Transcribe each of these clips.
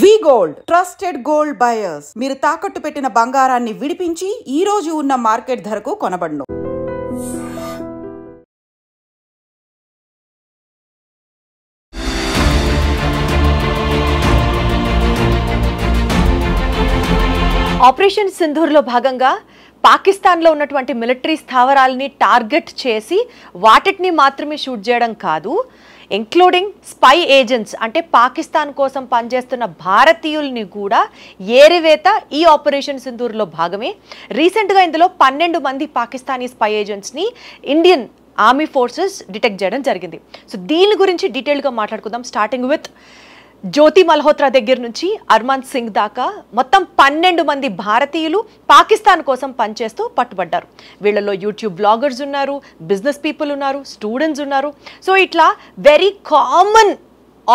వి gold trusted gold buyers. మీరు తాకట్టు పెట్టిన బంగారాన్ని విడిపించి ఈ రోజు ఉన్న మార్కెట్ ధరకు కొనబడును. ఆపరేషన్ సింధూర్లో భాగంగా పాకిస్తాన్లో ఉన్నటువంటి మిలిటరీ స్థావరాలని టార్గెట్ చేసి వాటిని మాత్రమే షూట్ చేయడం కాదు, ఇంక్లూడింగ్ స్పై ఏజెంట్స్ అంటే పాకిస్తాన్ కోసం పనిచేస్తున్న భారతీయుల్ని కూడా ఏరివేత ఈ ఆపరేషన్ సింధూర్లో భాగమే. రీసెంట్గా ఇందులో 12 మంది పాకిస్తానీ స్పై ఏజెంట్స్ని ఇండియన్ ఆర్మీ ఫోర్సెస్ డిటెక్ట్ చేయడం జరిగింది. సో దీని గురించి డీటెయిల్గా మాట్లాడుకుందాం. స్టార్టింగ్ విత్ జ్యోతి మల్హోత్రా దగ్గర నుంచి అర్మాన్ సింగ్ దాకా మొత్తం 12 మంది భారతీయులు పాకిస్తాన్ కోసం పనిచేస్తూ పట్టుబడ్డారు. వీళ్ళలో యూట్యూబ్ బ్లాగర్స్ ఉన్నారు, బిజినెస్ పీపుల్ ఉన్నారు, స్టూడెంట్స్ ఉన్నారు. సో ఇట్లా వెరీ కామన్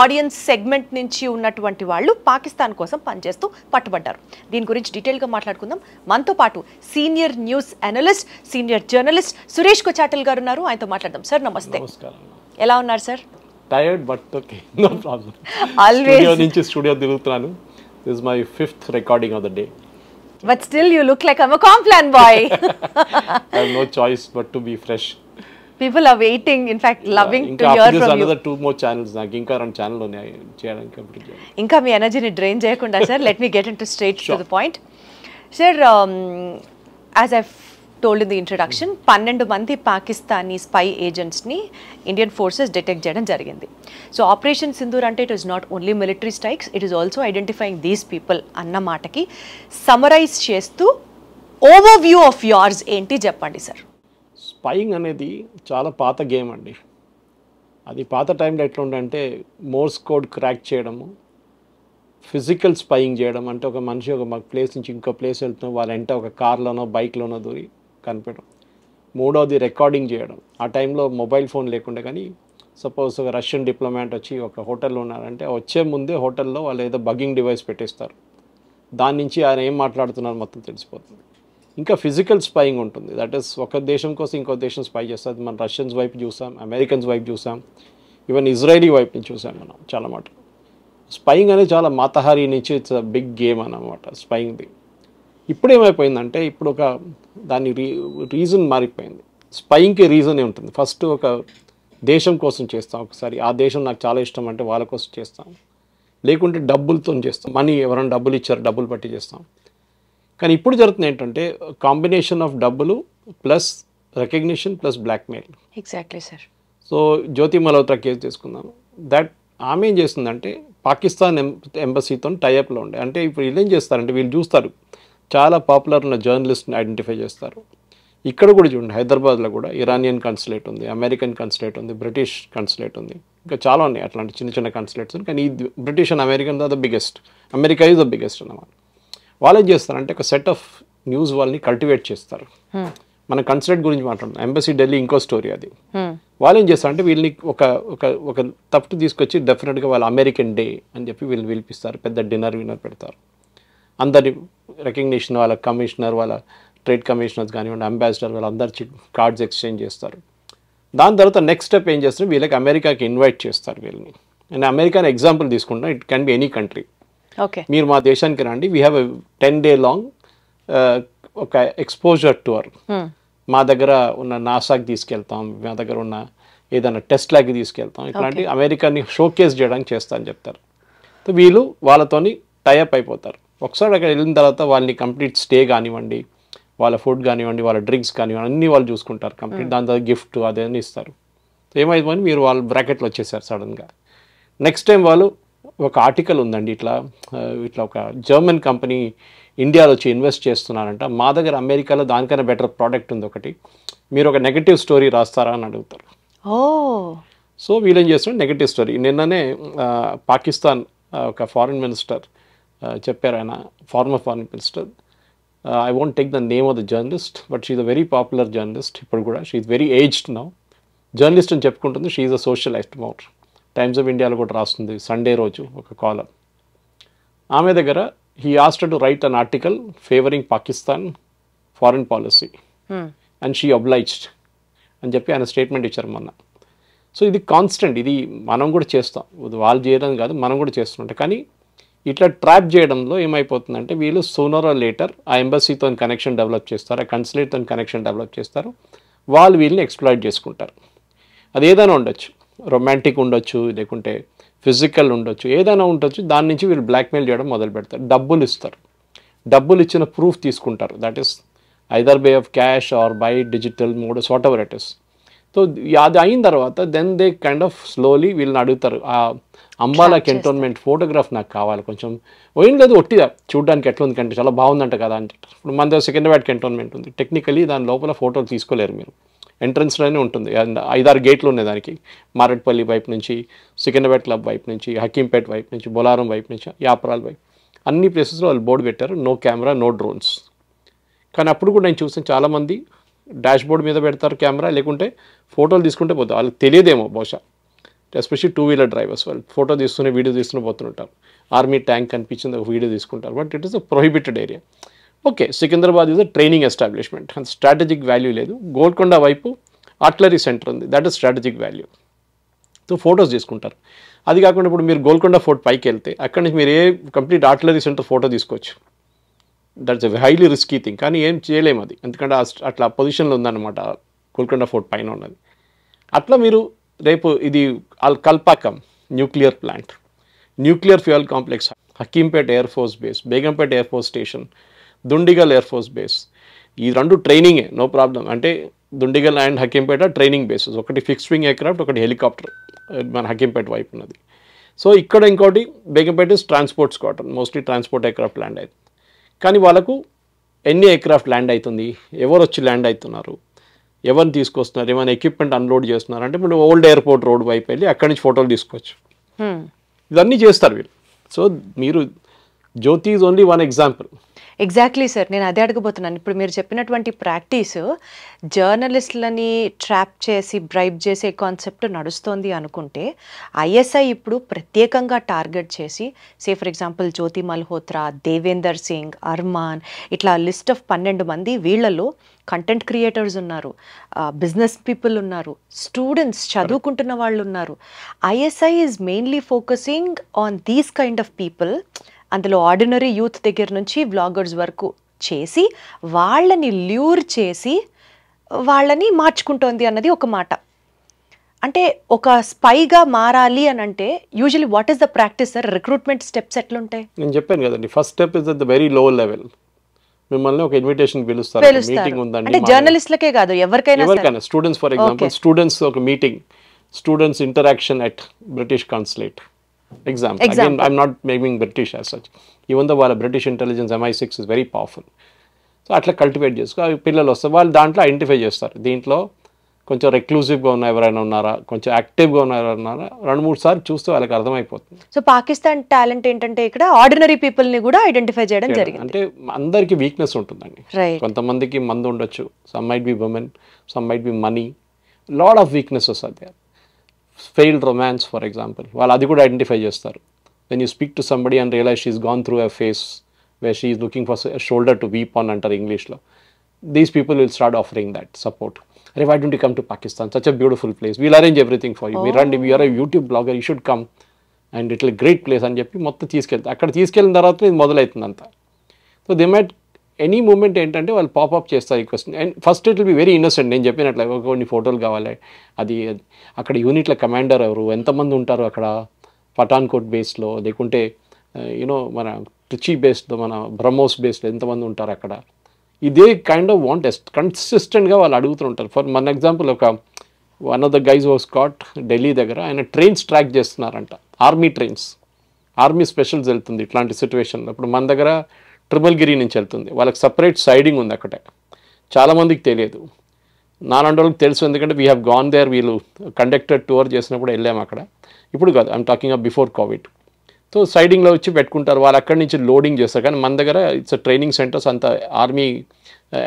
ఆడియన్స్ సెగ్మెంట్ నుంచి ఉన్నటువంటి వాళ్ళు పాకిస్తాన్ కోసం పనిచేస్తూ పట్టుబడ్డారు. దీని గురించి డీటెయిల్గా మాట్లాడుకుందాం. మనతో పాటు senior news analyst, senior journalist Suresh Kochattil గారు ఉన్నారు. ఆయనతో మాట్లాడదాం. సార్ నమస్తే, ఎలా ఉన్నారు sir? Tired but okay, no problem. Always. Studio తిరుగుతున్నాను. This is my 5th recording of the day. But still you look like I'm a Complan boy. I have no choice but to be fresh. People are waiting, in fact, loving to hear from you. Another 2 more channels. నాకు ఇంకా 2 channel ఉన్నాయి చేయడానికి complete చేయాలి. ఇంకా మీ ఎనర్జీని drain చేయకుండా sir, let me get into straight to the point. Sir, as I've told in the introduction, 12 మంది Pakistani spy ఏజెంట్స్ని ఇండియన్ ఫోర్సెస్ డిటెక్ట్ చేయడం జరిగింది. సో ఆపరేషన్ సింధూర్ అంటే it is not only military strikes, it is also identifying these people అన్న మాటకి summarise చేస్తూ over view of yours ఏంటి చెప్పండి సార్. స్పైయింగ్ అనేది చాలా పాత గేమ్ అండి. అది పాత టైంలో ఎట్లా ఉండంటే మోర్స్ కోడ్ క్రాక్ చేయడము, ఫిజికల్ స్పైయింగ్ చేయడం అంటే ఒక మనిషి ఒక ప్లేస్ నుంచి ఇంకో ప్లేస్ వెళ్తున్నాం, వాళ్ళ వెంట ఒక కార్లోనో బైక్లోనో దూరి కనిపెట్టడం. మూడవది రికార్డింగ్ చేయడం. ఆ టైంలో మొబైల్ ఫోన్ లేకుండా, కానీ సపోజ్ ఒక రష్యన్ డిప్లొమాట్ వచ్చి ఒక హోటల్లో ఉన్నారంటే వచ్చే ముందే హోటల్లో వాళ్ళు ఏదో బగ్గింగ్ డివైస్ పెట్టేస్తారు. దాని నుంచి ఆయన ఏం మాట్లాడుతున్నారు మొత్తం తెలిసిపోతుంది. ఇంకా ఫిజికల్ స్పైయింగ్ ఉంటుంది. దట్ ఈస్ ఒక దేశం కోసం ఇంకో దేశం స్పై చేస్తుంది. మనం రష్యన్స్ వైపు చూసాం, అమెరికన్స్ వైపు చూసాం, ఈవెన్ ఇజ్రాయలీ వైపు నుంచి చూసాం మనం చాలా మాట. స్పైయింగ్ అనేది చాలా మాతహారీ నుంచి ఇట్స్ అ బిగ్ గేమ్ అన్నమాట స్పైయింగ్ది. ఇప్పుడు ఏమైపోయిందంటే ఇప్పుడు ఒక దాని రీజన్ మారిపోయింది. స్పైయింగ్కి రీజనే ఉంటుంది. ఫస్ట్ ఒక దేశం కోసం చేస్తాం, ఒకసారి ఆ దేశం నాకు చాలా ఇష్టం అంటే వాళ్ళ కోసం చేస్తాం, లేకుంటే డబ్బులతో చేస్తాం, మనీ ఎవరైనా డబ్బులు ఇచ్చారు డబ్బులు పట్టి చేస్తాం. కానీ ఇప్పుడు జరుగుతుంది ఏంటంటే కాంబినేషన్ ఆఫ్ డబ్బులు plus recognition plus blackmail. Exactly sir. So Jyoti Malhotra case తీసుకుందాము. దట్ ఆమె ఏం చేస్తుందంటే పాకిస్తాన్ ఎంబసీతో టైఅప్లో ఉండే. అంటే ఇప్పుడు వీళ్ళు ఏం చేస్తారంటే వీళ్ళు చూస్తారు, చాలా పాపులర్ ఉన్న జర్నలిస్ట్ని ఐడెంటిఫై చేస్తారు. ఇక్కడ కూడా చూడండి, హైదరాబాద్లో కూడా ఇరానియన్ కన్సులేట్ ఉంది, అమెరికన్ కన్సులేట్ ఉంది, బ్రిటిష్ కన్సులేట్ ఉంది, ఇంకా చాలా ఉన్నాయి అట్లాంటి చిన్న చిన్న కన్సులేట్స్. కానీ ఈ British and American the biggest, America is the biggest అన్నమాట. వాళ్ళు ఏం చేస్తారంటే ఒక సెట్ ఆఫ్ న్యూస్ వాళ్ళని కల్టివేట్ చేస్తారు. మన కన్సులేట్ గురించి మాట్లాడుతున్నాం, ఎంబసీ ఢిల్లీ ఇంకో స్టోరీ అది. వాళ్ళు ఏం చేస్తారంటే వీళ్ళని ఒక ఒక ఒక తప్పు తీసుకొచ్చి డెఫినెట్గా వాళ్ళ అమెరికన్ డే అని చెప్పి వీళ్ళు పిలిపిస్తారు, పెద్ద డిన్నర్ విన్నర్ పెడతారు. అందరి రికగ్నిషన్, వాళ్ళ కమిషనర్, వాళ్ళ ట్రేడ్ కమిషనర్స్ కానివ్వండి, అంబాసిడర్, వాళ్ళందరి కార్డ్స్ ఎక్స్చేంజ్ చేస్తారు. దాని తర్వాత నెక్స్ట్ స్టెప్ ఏం చేస్తారు, వీళ్ళకి అమెరికాకి ఇన్వైట్ చేస్తారు వీళ్ళని. నేను అమెరికాని ఎగ్జాంపుల్ తీసుకుంటాను, it can be any country. Okay, మీరు మా దేశానికి రండి, వీ హ్యావ్ 10 day లాంగ్ ఒక ఎక్స్పోజర్ టూర్. మా దగ్గర ఉన్న నాసాకి తీసుకెళ్తాం, మా దగ్గర ఉన్న ఏదైనా టెస్ట్ లాకి తీసుకెళ్తాం, ఇట్లాంటి అమెరికాని షోకేస్ చేయడానికి చేస్తా అని చెప్తారు. సో వీళ్ళు వాళ్ళతోని టైఅప్ అయిపోతారు. ఒకసారి అక్కడ వెళ్ళిన తర్వాత వాళ్ళని కంప్లీట్ స్టే కానివ్వండి, వాళ్ళ ఫుడ్ కానివ్వండి, వాళ్ళ డ్రింక్స్ కానివ్వండి అన్నీ వాళ్ళు చూసుకుంటారు కంప్లీట్. దాని తర్వాత గిఫ్ట్ అదేని ఇస్తారు. ఏమైపోయింది, మీరు వాళ్ళ బ్రాకెట్లో వచ్చేసారు సడన్గా. నెక్స్ట్ టైం వాళ్ళు ఒక ఆర్టికల్ ఉందండి, ఇట్లా ఒక జర్మన్ కంపెనీ ఇండియాలో వచ్చి ఇన్వెస్ట్ చేస్తున్నారంట, మా దగ్గర అమెరికాలో దానికన్నా బెటర్ ప్రోడక్ట్ ఉంది ఒకటి, మీరు ఒక నెగటివ్ స్టోరీ రాస్తారా అని అడుగుతారు. సో వీళ్ళేం చేస్తున్నారు, నెగటివ్ స్టోరీ. నిన్ననే పాకిస్తాన్ ఒక ఫారిన్ మినిస్టర్ చెప్పారు, ఆయన former foreign minister, I won't take the name of the journalist but she is a very popular journalist. ఇప్పుడు కూడా she is very aged now, journalist అని చెప్పుకుంటుంది. She is a socialist more. Times of ఇండియాలో కూడా రాస్తుంది Sunday రోజు ఒక కాలర్. ఆమె దగ్గర he asked to write an article favouring Pakistan foreign policy and she obliged అని చెప్పి ఆయన స్టేట్మెంట్ ఇచ్చారు మొన్న. సో ఇది కాన్స్టెంట్, ఇది మనం కూడా చేస్తాం, వాళ్ళు చేయడం కాదు మనం కూడా చేస్తుంటాం. కానీ ఇట్లా ట్రాప్ చేయడంలో ఏమైపోతుందంటే వీళ్ళు సూనర్ ఆర్ లేటర్ ఆ ఎంబసీతో కనెక్షన్ డెవలప్ చేస్తారు, ఆ కన్సులేట్తో కనెక్షన్ డెవలప్ చేస్తారు, వాళ్ళు వీళ్ళని ఎక్స్ప్లాయిట్ చేసుకుంటారు. అది ఏదైనా ఉండొచ్చు, రొమాంటిక్ ఉండొచ్చు, లేకుంటే ఫిజికల్ ఉండొచ్చు, ఏదైనా ఉండొచ్చు. దాని నుంచి వీళ్ళు బ్లాక్మెయిల్ చేయడం మొదలు పెడతారు. డబ్బులు ఇస్తారు, డబ్బులు ఇచ్చిన ప్రూఫ్ తీసుకుంటారు. That is either way of cash or by digital modes whatever it is. So అది అయిన తర్వాత then they kind of slowly వీళ్ళని అడుగుతారు, ఆ అంబాలా కంటోన్మెంట్ ఫోటోగ్రాఫ్ నాకు కావాలి, కొంచెం ఏం లేదు ఒట్టిగా చూడడానికి ఎట్లా ఉంది కంటే చాలా బాగుందంట కదా అని చెప్పారు. ఇప్పుడు మన దగ్గర సికింద్రాబాద్ కంటోన్మెంట్ ఉంది, టెక్నికలీ దాని లోపల ఫోటోలు తీసుకోలేరు మీరు, ఎంట్రన్స్లోనే ఉంటుంది. 5-6 గేట్లు ఉన్నాయి దానికి, మారేట్పల్లి వైపు నుంచి, సికింద్రాబాద్ క్లబ్ వైపు నుంచి, హకీంపేట్ వైపు నుంచి, బొలారం వైపు నుంచి, యాపరాల్ వైపు, అన్ని ప్లేసెస్లో వాళ్ళు బోర్డు పెట్టారు, నో కెమెరా నో డ్రోన్స్. కానీ అప్పుడు కూడా నేను చూసాను చాలామంది డాష్ బోర్డ్ మీద పెడతారు కెమెరా, లేకుంటే ఫోటోలు తీసుకుంటే పోతారు. వాళ్ళకి తెలియదేమో బహుశా, ఎస్పెషల్లీ 2-వీలర్ డ్రైవర్స్ వాళ్ళు ఫోటో తీస్తూనే వీడియో తీస్తూనే పోతుంటారు. ఆర్మీ ట్యాంక్ కనిపించింది ఒక వీడియో తీసుకుంటారు, but it is a prohibited area. Okay, Secunderabad is a training establishment, అంత స్ట్రాటజిక్ వాల్యూ లేదు. గోల్కొండ వైపు ఆర్టిలరీ సెంటర్ ఉంది, that is strategic value. So photos తీసుకుంటారు. అది కాకుండా ఇప్పుడు మీరు గోల్కొండ ఫోర్ట్ పైకి వెళ్తే అక్కడి నుంచి మీరు కంప్లీట్ ఆర్టిలరీ సెంటర్ ఫోటో తీసుకోవచ్చు. That's a highly risky thing, కానీ ఏం చేయలేము అది, ఎందుకంటే అట్లా పొజిషన్లో ఉందన్నమాట గోల్కొండ ఫోర్ట్ పైన ఉన్నది. అట్లా మీరు రేపు ఇది Kalpakkam nuclear plant, nuclear fuel complex, Hakimpet air force base, Begumpet air force station, Dundigal air force base, ఈ రెండు ట్రైనింగే, నో ప్రాబ్లం. అంటే Dundigal and Hakimpet training bases, ఒకటి ఫిక్స్డ్ వింగ్ ఎయిర్క్రాఫ్ట్, ఒకటి హెలికాప్టర్ మన హకీంపేట వైపు ఉన్నది. సో ఇక్కడ ఇంకోటి Begumpet is transport squadron, mostly transport aircraft land అవుతుంది. కానీ వాళ్ళకు ఎన్ని ఎయిర్క్రాఫ్ట్ ల్యాండ్ అవుతుంది, ఎవరు వచ్చి ల్యాండ్ అవుతున్నారు, ఎవరిని తీసుకొస్తున్నారు, ఏమైనా ఎక్విప్మెంట్ అన్లోడ్ చేస్తున్నారు అంటే ఇప్పుడు ఓల్డ్ ఎయిర్పోర్ట్ రోడ్ వైపు వెళ్ళి అక్కడి నుంచి ఫోటోలు తీసుకోవచ్చు. ఇవన్నీ చేస్తారు వీళ్ళు. సో మీరు Jyoti is only one example. Exactly sir, నేను అదే అడగబోతున్నాను. ఇప్పుడు మీరు చెప్పినటువంటి ప్రాక్టీస్ జర్నలిస్టులని ట్రాప్ చేసి బ్రైబ్ చేసే కాన్సెప్ట్ నడుస్తోంది అనుకుంటే, ఐఎస్ఐ ఇప్పుడు ప్రత్యేకంగా టార్గెట్ చేసి ఫర్ ఎగ్జాంపుల్ జ్యోతి మల్హోత్రా, దేవేందర్ సింగ్, అర్మాన్, ఇట్లా లిస్ట్ ఆఫ్ 12 మంది, వీళ్ళలో కంటెంట్ క్రియేటర్స్ ఉన్నారు, బిజినెస్ పీపుల్ ఉన్నారు, స్టూడెంట్స్ చదువుకుంటున్న వాళ్ళు ఉన్నారు. ISI is mainly focusing on these kind of people. అందులో ఆర్డినరీ యూత్ దగ్గర నుంచి వ్లాగర్స్ వరకు చేసి వాళ్ళని ల్యూర్ చేసి వాళ్ళని మార్చుకుంటోంది అన్నది ఒక మాట. అంటే ఒక స్పైగా మారాలి అని అంటే usually what is the practice sir? Recruitment steps ఎట్లుంటాయి? నేను చెప్పాను కదండి, first step is at the very low level. మిమ్మల్ని ఒక ఇన్విటేషన్ పిలుస్తారు, మీటింగ్ ఉందండి. అంటే జర్నలిస్టులకే కాదు, ఎవరికైనా, స్టూడెంట్స్ ఫర్ ఎగ్జాంపుల్, స్టూడెంట్స్ ఒక meeting, students interaction at British consulate example. Again, I'm not making British as such. Even though వాళ్ళ British intelligence MI6 is very powerful. So అట్లా కల్టివేట్ చేసుకో, పిల్లలు వస్తారు, వాళ్ళు దాంట్లో ఐడెంటిఫై చేస్తారు. దీంట్లో కొంచెం రెక్లూజివ్గా ఉన్న ఎవరైనా ఉన్నారా, కొంచెం యాక్టివ్గా ఉన్న ఎవరైనా ఉన్నారా, 2-3 సార్లు చూస్తే వాళ్ళకి అర్థమైపోతుంది. సో పాకిస్తాన్ టాలెంట్ ఏంటంటే ఇక్కడ ఆర్డినరీ పీపుల్ని కూడా ఐడెంటిఫై చేయడం జరిగింది. అంటే అందరికీ వీక్నెస్ ఉంటుందండి. కొంతమందికి మందు ఉండొచ్చు, some might be women, some might be money, lot of weaknesses are there. Failed romance for example, వాళ్ళు అది కూడా ఐడెంటిఫై చేస్తారు. When you speak to somebody and realize she's gone through a phase where she is looking for shoulder to weep on అంటారు ఇంగ్లీష్లో. These people will start offering that support. అరే why don't you come to Pakistan, such a beautiful place, we'll arrange everything for you, మీరు రండి, we're a YouTube blogger, you should come and ఇట్లా great place అని చెప్పి మొత్తం తీసుకెళ్తారు. అక్కడ తీసుకెళ్ళిన తర్వాత ఇది మొదలవుతుంది అంతా. So they might any moment ఏంటంటే వాళ్ళు పాపప్ చేస్తారు ఈ question. And first it will be very innocent. నేను చెప్పినట్లే కొన్ని ఫోటోలు కావాలి, అది అక్కడ యూనిట్ల కమాండర్ ఎవరు, ఎంతమంది ఉంటారు అక్కడ పఠాన్కోట్ బేస్లో, లేకుంటే యూనో మన ట్రిచీ బేస్లో, మన బ్రహ్మోస్ బేస్లో ఎంతమంది ఉంటారు అక్కడ. ఇదే కైండ్ ఆఫ్ వాంట్ కన్సిస్టెంట్గా వాళ్ళు అడుగుతుంటారు. ఫర్ మన ఎగ్జాంపుల్ ఒక one of the guys was caught Delhi దగ్గర, ఆయన ట్రైన్స్ ట్రాక్ చేస్తున్నారంట, ఆర్మీ ట్రైన్స్, ఆర్మీ స్పెషల్స్ వెళ్తుంది ఇట్లాంటి సిచ్యువేషన్లో. ఇప్పుడు మన దగ్గర ట్రిపుల్గిరి నుంచి వెళ్తుంది, వాళ్ళకి సపరేట్ సైడింగ్ ఉంది అక్కడే, చాలామందికి తెలియదు, నాలాంటి వాళ్ళకి తెలుసు, ఎందుకంటే వీ హ్యావ్ గాన్ దేర్, వీళ్ళు కండక్టెడ్ టూర్ చేసినప్పుడు వెళ్ళాము అక్కడ. ఇప్పుడు కాదు, I'm talking of before Covid. So సైడింగ్లో వచ్చి పెట్టుకుంటారు, వాళ్ళు అక్కడి నుంచి లోడింగ్ చేస్తారు. కానీ మన దగ్గర ఇట్స్ ట్రైనింగ్ సెంటర్స్, అంత ఆర్మీ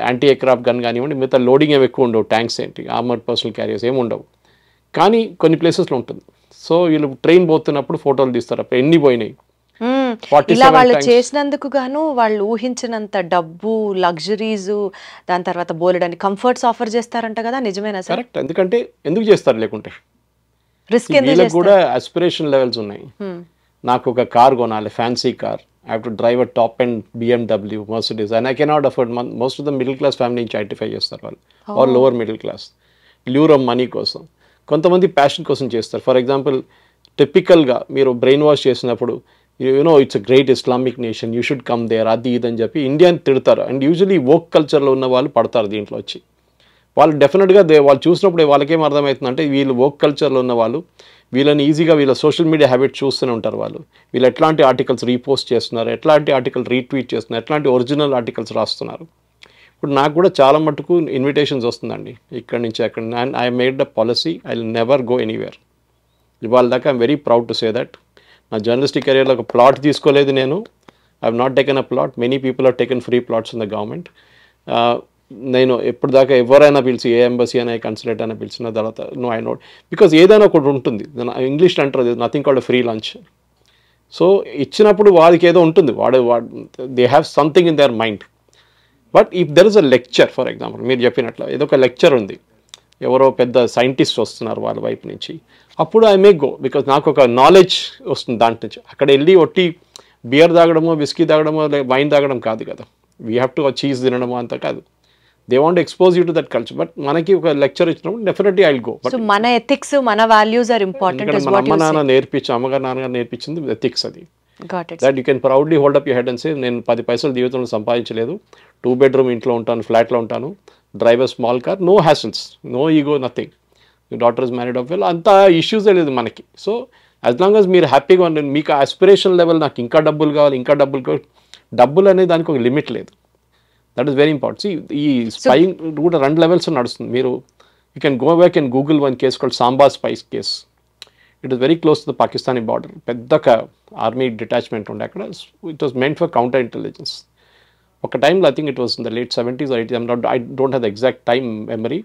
యాంటీ ఎయిర్క్రాఫ్ట్ గన్ కానివ్వండి, మిగతా లోడింగ్ ఏమి ఎక్కువ ఉండవు, ట్యాంక్స్ ఏంటి, ఆర్మర్డ్ పర్సనల్ క్యారియర్స్ ఏమి ఉండవు. కానీ కొన్ని ప్లేసెస్లో ఉంటుంది. సో వీళ్ళు ట్రైన్ పోతున్నప్పుడు ఫోటోలు తీస్తారు, అప్పుడు ఎన్ని పోయినాయి. ఇలా వాళ్ళు చేసినందుకు గాను వాళ్ళు ఊహించినంత డబ్బు, లగ్జరీస్, దాని తర్వాత బోలెడని కంఫర్ట్స్ ఆఫర్ చేస్తారంట కదా, నిజమేనా సార్? కరెక్ట్. ఎందుకంటే ఎందుకు చేస్తారు లేకుంటే, రిస్క్ వీళ్ళకి కూడా ఆస్పిరేషన్ లెవెల్స్ ఉన్నాయి. నాకు ఒక కార్ కొనాలి, fancy car, I have to drive a top and BMW, Mercedes, and I cannot afford. Most of the middle class family నుంచి ఐడెంటిఫై చేస్తారు వాళ్ళు, or lower middle class, lure of money కోసం. కొంతమంది passion కోసం చేస్తారు. For example, టిపికల్గా మీరు brain wash చేసినప్పుడు you know it's a great Islamic nation, you should come there, అది ఇది అని చెప్పి ఇండియాని తిడతారు. అండ్ యూజువలీ వోక్ కల్చర్లో ఉన్న వాళ్ళు పడతారు దీంట్లో వచ్చి. వాళ్ళు డెఫినెట్గా వాళ్ళు చూసినప్పుడు వాళ్ళకేం అర్థమవుతుందంటే వీళ్ళు వోక్ కల్చర్లో ఉన్న వాళ్ళు, వీళ్ళని ఈజీగా వీళ్ళ సోషల్ మీడియా హ్యాబిట్ చూస్తూనే ఉంటారు. వీళ్ళు ఎట్లాంటి ఆర్టికల్స్ రీపోస్ట్ చేస్తున్నారు, ఎట్లాంటి ఆర్టికల్ రీట్వీట్ చేస్తున్నారు, ఎట్లాంటి ఒరిజినల్ ఆర్టికల్స్ రాస్తున్నారు. ఇప్పుడు నాకు కూడా చాలా మటుకు ఇన్విటేషన్స్ వస్తుందండి ఇక్కడి నుంచి అక్కడ. And I made the policy, I will never go anywhere. ఇవాళ దాకా I'm very proud to say that. నా జర్నలిస్టిక్ కెరియర్లో ఒక ప్లాట్ తీసుకోలేదు నేను. I have not taken a plot. Many people have taken free plots in the government. నేను ఎప్పుడు దాకా ఎవరైనా పిలిచి, ఏ ఎంబసీ అయినా, కన్సులేట్ అయినా పిలిచిన తర్వాత నో, ఐ నోట్, బికాజ్ ఏదైనా ఒకటి ఉంటుంది. ఇంగ్లీష్లో అంటారు nothing called free lunch. So ఇచ్చినప్పుడు వాడికి ఏదో ఉంటుంది, they have something in their mind. But if there is a lecture, for example మీరు చెప్పినట్లు ఏదో ఒక లెక్చర్ ఉంది, ఎవరో పెద్ద సైంటిస్ట్ వస్తున్నారు వాళ్ళ వైపు నుంచి, అప్పుడు ఐ మే గో, బికాజ్ నాకు ఒక నాలెడ్జ్ వస్తుంది దాంట్ నుంచి. అక్కడ వెళ్ళి ఒట్టి బియర్ తాగడమో, విస్కీ తాగడమో, వైన్ తాగడం కాదు కదా. వీ హ్యావ్ టు చీజ్ తినడమో అంత కాదు. They want expose you to that culture. But మనకి ఒక లెక్చర్ ఇచ్చినప్పుడు definitely I will go. So మన ఎథిక్స్, మన వాల్యూస్ ఆర్ ఇంపార్టెంట్. మన అమ్మ నాన్న అమ్మగారు నాన్నగారు నేర్పించింది ఎథిక్స్. అది got it. That you can proudly hold up your head and say, నేను 10 పైసలు జీవితంలో సంపాదించలేదు, 2 bedroom ఇంట్లో ఉంటాను, ఫ్లాట్లో ఉంటాను, drive a small car, no hassles, no ego, nothing. మీ daughter is married off well, అంత ఇష్యూసే లేదు మనకి. సో యాజ్ లాంగ్ యాజ్ మీరు హ్యాపీగా ఉండండి. మీకు ఆస్పిరేషన్ లెవెల్, నాకు ఇంకా డబ్బులు కావాలి, ఇంకా డబ్బులు కావాలి, డబ్బులు అనేది దానికి ఒక లిమిట్ లేదు. That is very important. ఈ స్పైయింగ్ కూడా 2 levels నడుస్తుంది. మీరు you can go back and Google one case called Samba spies case. It is very close to the Pakistani border. పెద్ద ఆర్మీ డిటాచ్మెంట్ ఉండే అక్కడ. It was meant for counter intelligence. ఒక టైంలో I think it was in the late 70s or 80s, I don't have the exact time memory.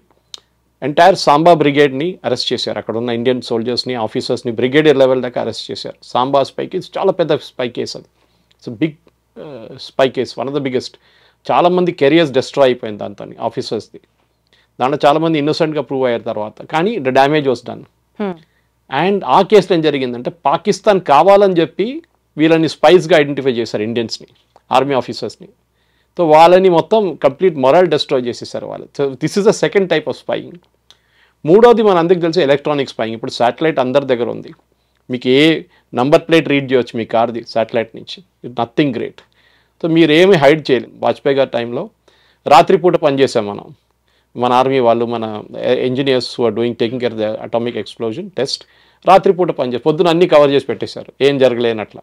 Entire Samba బ్రిగేడ్ని arrest చేశారు. అక్కడ ఉన్న Indian సోల్జర్స్ని, ఆఫీసర్స్ని, బ్రిగేడియర్ లెవెల్ దాకా అరెస్ట్ చేశారు. సాంబా స్పై కేస్ చాలా పెద్ద స్పై కేస్. అది it's big spy case, one of the biggest. చాలామంది కెరియర్స్ డిస్ట్రాయ్ అయిపోయింది దాంతో, ఆఫీసర్స్ది. దాంట్లో చాలామంది ఇన్నోసెంట్గా ప్రూవ్ అయ్యారు తర్వాత, కానీ the damage was done. And ఆ కేసులో ఏం జరిగిందంటే, పాకిస్తాన్ కావాలని చెప్పి వీళ్ళని స్పైస్గా ఐడెంటిఫై చేశారు, ఇండియన్స్ని, ఆర్మీ ఆఫీసర్స్ని. సో వాళ్ళని మొత్తం కంప్లీట్ మొరల్ డిస్ట్రాయ్ చేసేసారు వాళ్ళు. So this is the second type of spying. మూడోది మన అందరికి తెలిసి ఎలక్ట్రానిక్ స్పైయింగ్. ఇప్పుడు శాటిలైట్ అందరి దగ్గర ఉంది. మీకు ఏ నంబర్ ప్లేట్ రీడ్ చేయొచ్చు మీ కార్ది శాటిలైట్ నుంచి. It nothing great. సో మీరు ఏమి హైడ్ చేయలేము. వాజ్పేయి గారి టైంలో రాత్రిపూట పనిచేసాం మనం, మన ఆర్మీ వాళ్ళు, మన engineers who are taking care the atomic explosion test, రాత్రిపూట పనిచేసి పొద్దున అన్నీ కవర్ చేసి పెట్టేశారు, ఏం జరగలేనట్లా.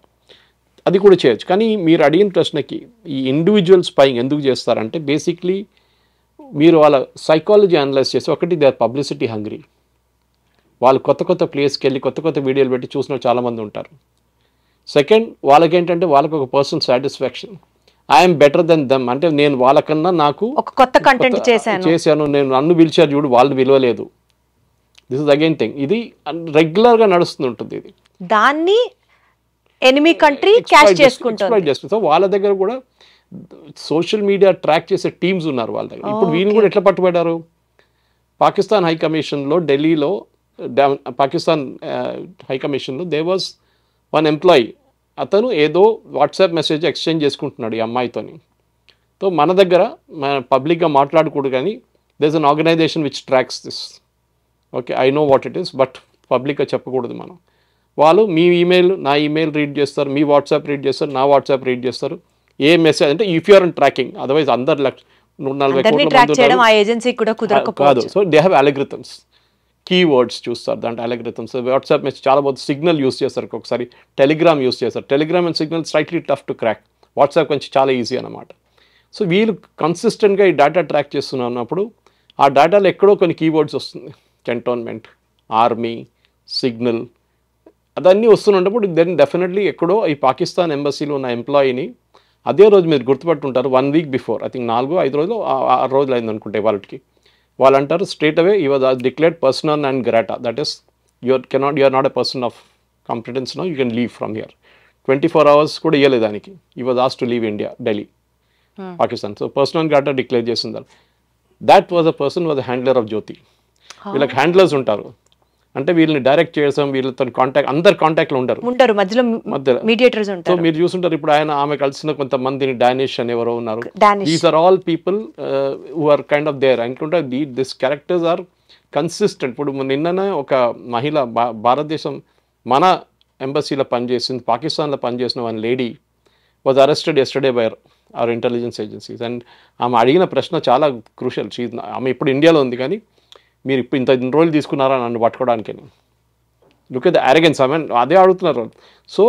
అది కూడా చేయొచ్చు. కానీ మీరు అడిగిన ప్రశ్నకి ఈ ఇండివిజువల్ స్పైయింగ్ ఎందుకు చేస్తారంటే, బేసిక్లీ మీరు వాళ్ళ సైకాలజీ అనలైజ్ చేసి, ఒకటి దే ఆర్ పబ్లిసిటీ హంగ్రీ. వాళ్ళు కొత్త కొత్త ప్లేస్కి వెళ్ళి కొత్త కొత్త వీడియోలు పెట్టి చూసిన చాలామంది ఉంటారు. సెకండ్, వాళ్ళకేంటంటే వాళ్ళకి ఒక personal satisfaction, I'm better than them. అంటే నేను వాళ్ళకన్నా నాకు ఒక కొత్త కంటెంట్ చేశాను, నేను నన్ను పిలిచారు చూడు, వాళ్ళు పిలవలేదు. This is again thing. ఇది రెగ్యులర్గా నడుస్తుంటుంది. ఇది దాన్ని ఎనిమీ కంట్రీ క్యాష్ చేసుకుంటుంది. సో వాళ్ళ దగ్గర కూడా సోషల్ మీడియా ట్రాక్ చేసే టీమ్స్ ఉన్నారు వాళ్ళ దగ్గర. ఇప్పుడు వీళ్ళు కూడా ఎట్లా పట్టుబడ్డారు, పాకిస్తాన్ హై కమిషన్లో, ఢిల్లీలో పాకిస్తాన్ హై కమిషన్లో దే వాజ్ వన్ ఎంప్లాయీ. అతను ఏదో వాట్సాప్ మెసేజ్ ఎక్స్చేంజ్ చేసుకుంటున్నాడు ఈ అమ్మాయితోని. సో మన దగ్గర మన పబ్లిక్గా మాట్లాడకూడదు, కానీ there is an organization which tracks this. Okay, I know what it is, but పబ్లిక్గా చెప్పకూడదు మనం. వాళ్ళు మీ ఈమెయిల్, నా ఈమెయిల్ రీడ్ చేస్తారు, మీ వాట్సాప్ రీడ్ చేస్తారు, నా వాట్సాప్ రీడ్ చేస్తారు. ఏ మెసేజ్ అంటే if you're in tracking, otherwise అందరు 140 కోట్ల కాదు. So they have algorithms, keywords చూస్తారు దాంట్లో అల్గోరిథమ్స్. వాట్సాప్ మెసేజ్ చాలా బాగా సిగ్నల్ యూస్ చేస్తారు, ఒకసారి టెలిగ్రామ్ యూస్ చేస్తారు. Telegram and signal slightly tough to crack, WhatsApp కొంచెం చాలా ఈజీ అనమాట. సో వీళ్ళు కన్సిస్టెంట్గా ఈ డేటా ట్రాక్ చేస్తున్నప్పుడు ఆ డేటాలో ఎక్కడో కొన్ని కీవర్డ్స్ వస్తుంది, కంటోన్మెంట్, ఆర్మీ, సిగ్నల్, అదన్నీ వస్తున్నప్పుడు దెన్ డెఫినెట్లీ ఎక్కడో ఈ పాకిస్తాన్ ఎంబసీలో ఉన్న ఎంప్లాయీని అదే రోజు మీరు గుర్తుపట్టుంటారు, 1 week బిఫోర్, ఐ థింక్ 4-5 రోజులు 6 రోజులు అయింది అనుకుంటే వాళ్ళకి. వాళ్ళు అంటారు straight away, he was declared person and grata, that is you are not a person of competence, no you can leave from here. 24 hours కూడా ఇవ్వలేదు దానికి. He was asked to leave India, Delhi, Pakistan. So person and grata declare చేసింది. That was a person was handler of Jyoti. వీళ్ళకి handlers ఉంటారు, అంటే వీళ్ళని direct చేసాం, వీళ్ళతో కాంటాక్ట్, అందరు కాంటాక్ట్లో ఉంటారు మధ్యలో మీడియేటర్స్ సో ఉంటారు. మీరు చూసుంటారు ఇప్పుడు ఆమె కలిసిన కొంతమందిని డానిష్ అని ఎవరో ఉన్నారు. Danish. These are all people who are kind of there అనుకుంటే దిస్ క్యారెక్టర్స్ ఆర్ కన్సిస్టెంట్. ఇప్పుడు నిన్ననే ఒక మహిళ భారతదేశం మన ఎంబసీలో పనిచేసింది, పాకిస్తాన్లో పనిచేసిన one lady was arrested yesterday by our intelligence agencies. And ఆమె అడిగిన ప్రశ్న చాలా క్రూషియల్. ఆమె ఇప్పుడు ఇండియాలో ఉంది, కానీ మీరు ఇప్పుడు ఇంత రోజులు తీసుకున్నారా నన్ను పట్టుకోవడానికి? Look at the arrogance. ఆమె అదే అడుగుతున్నారు. సో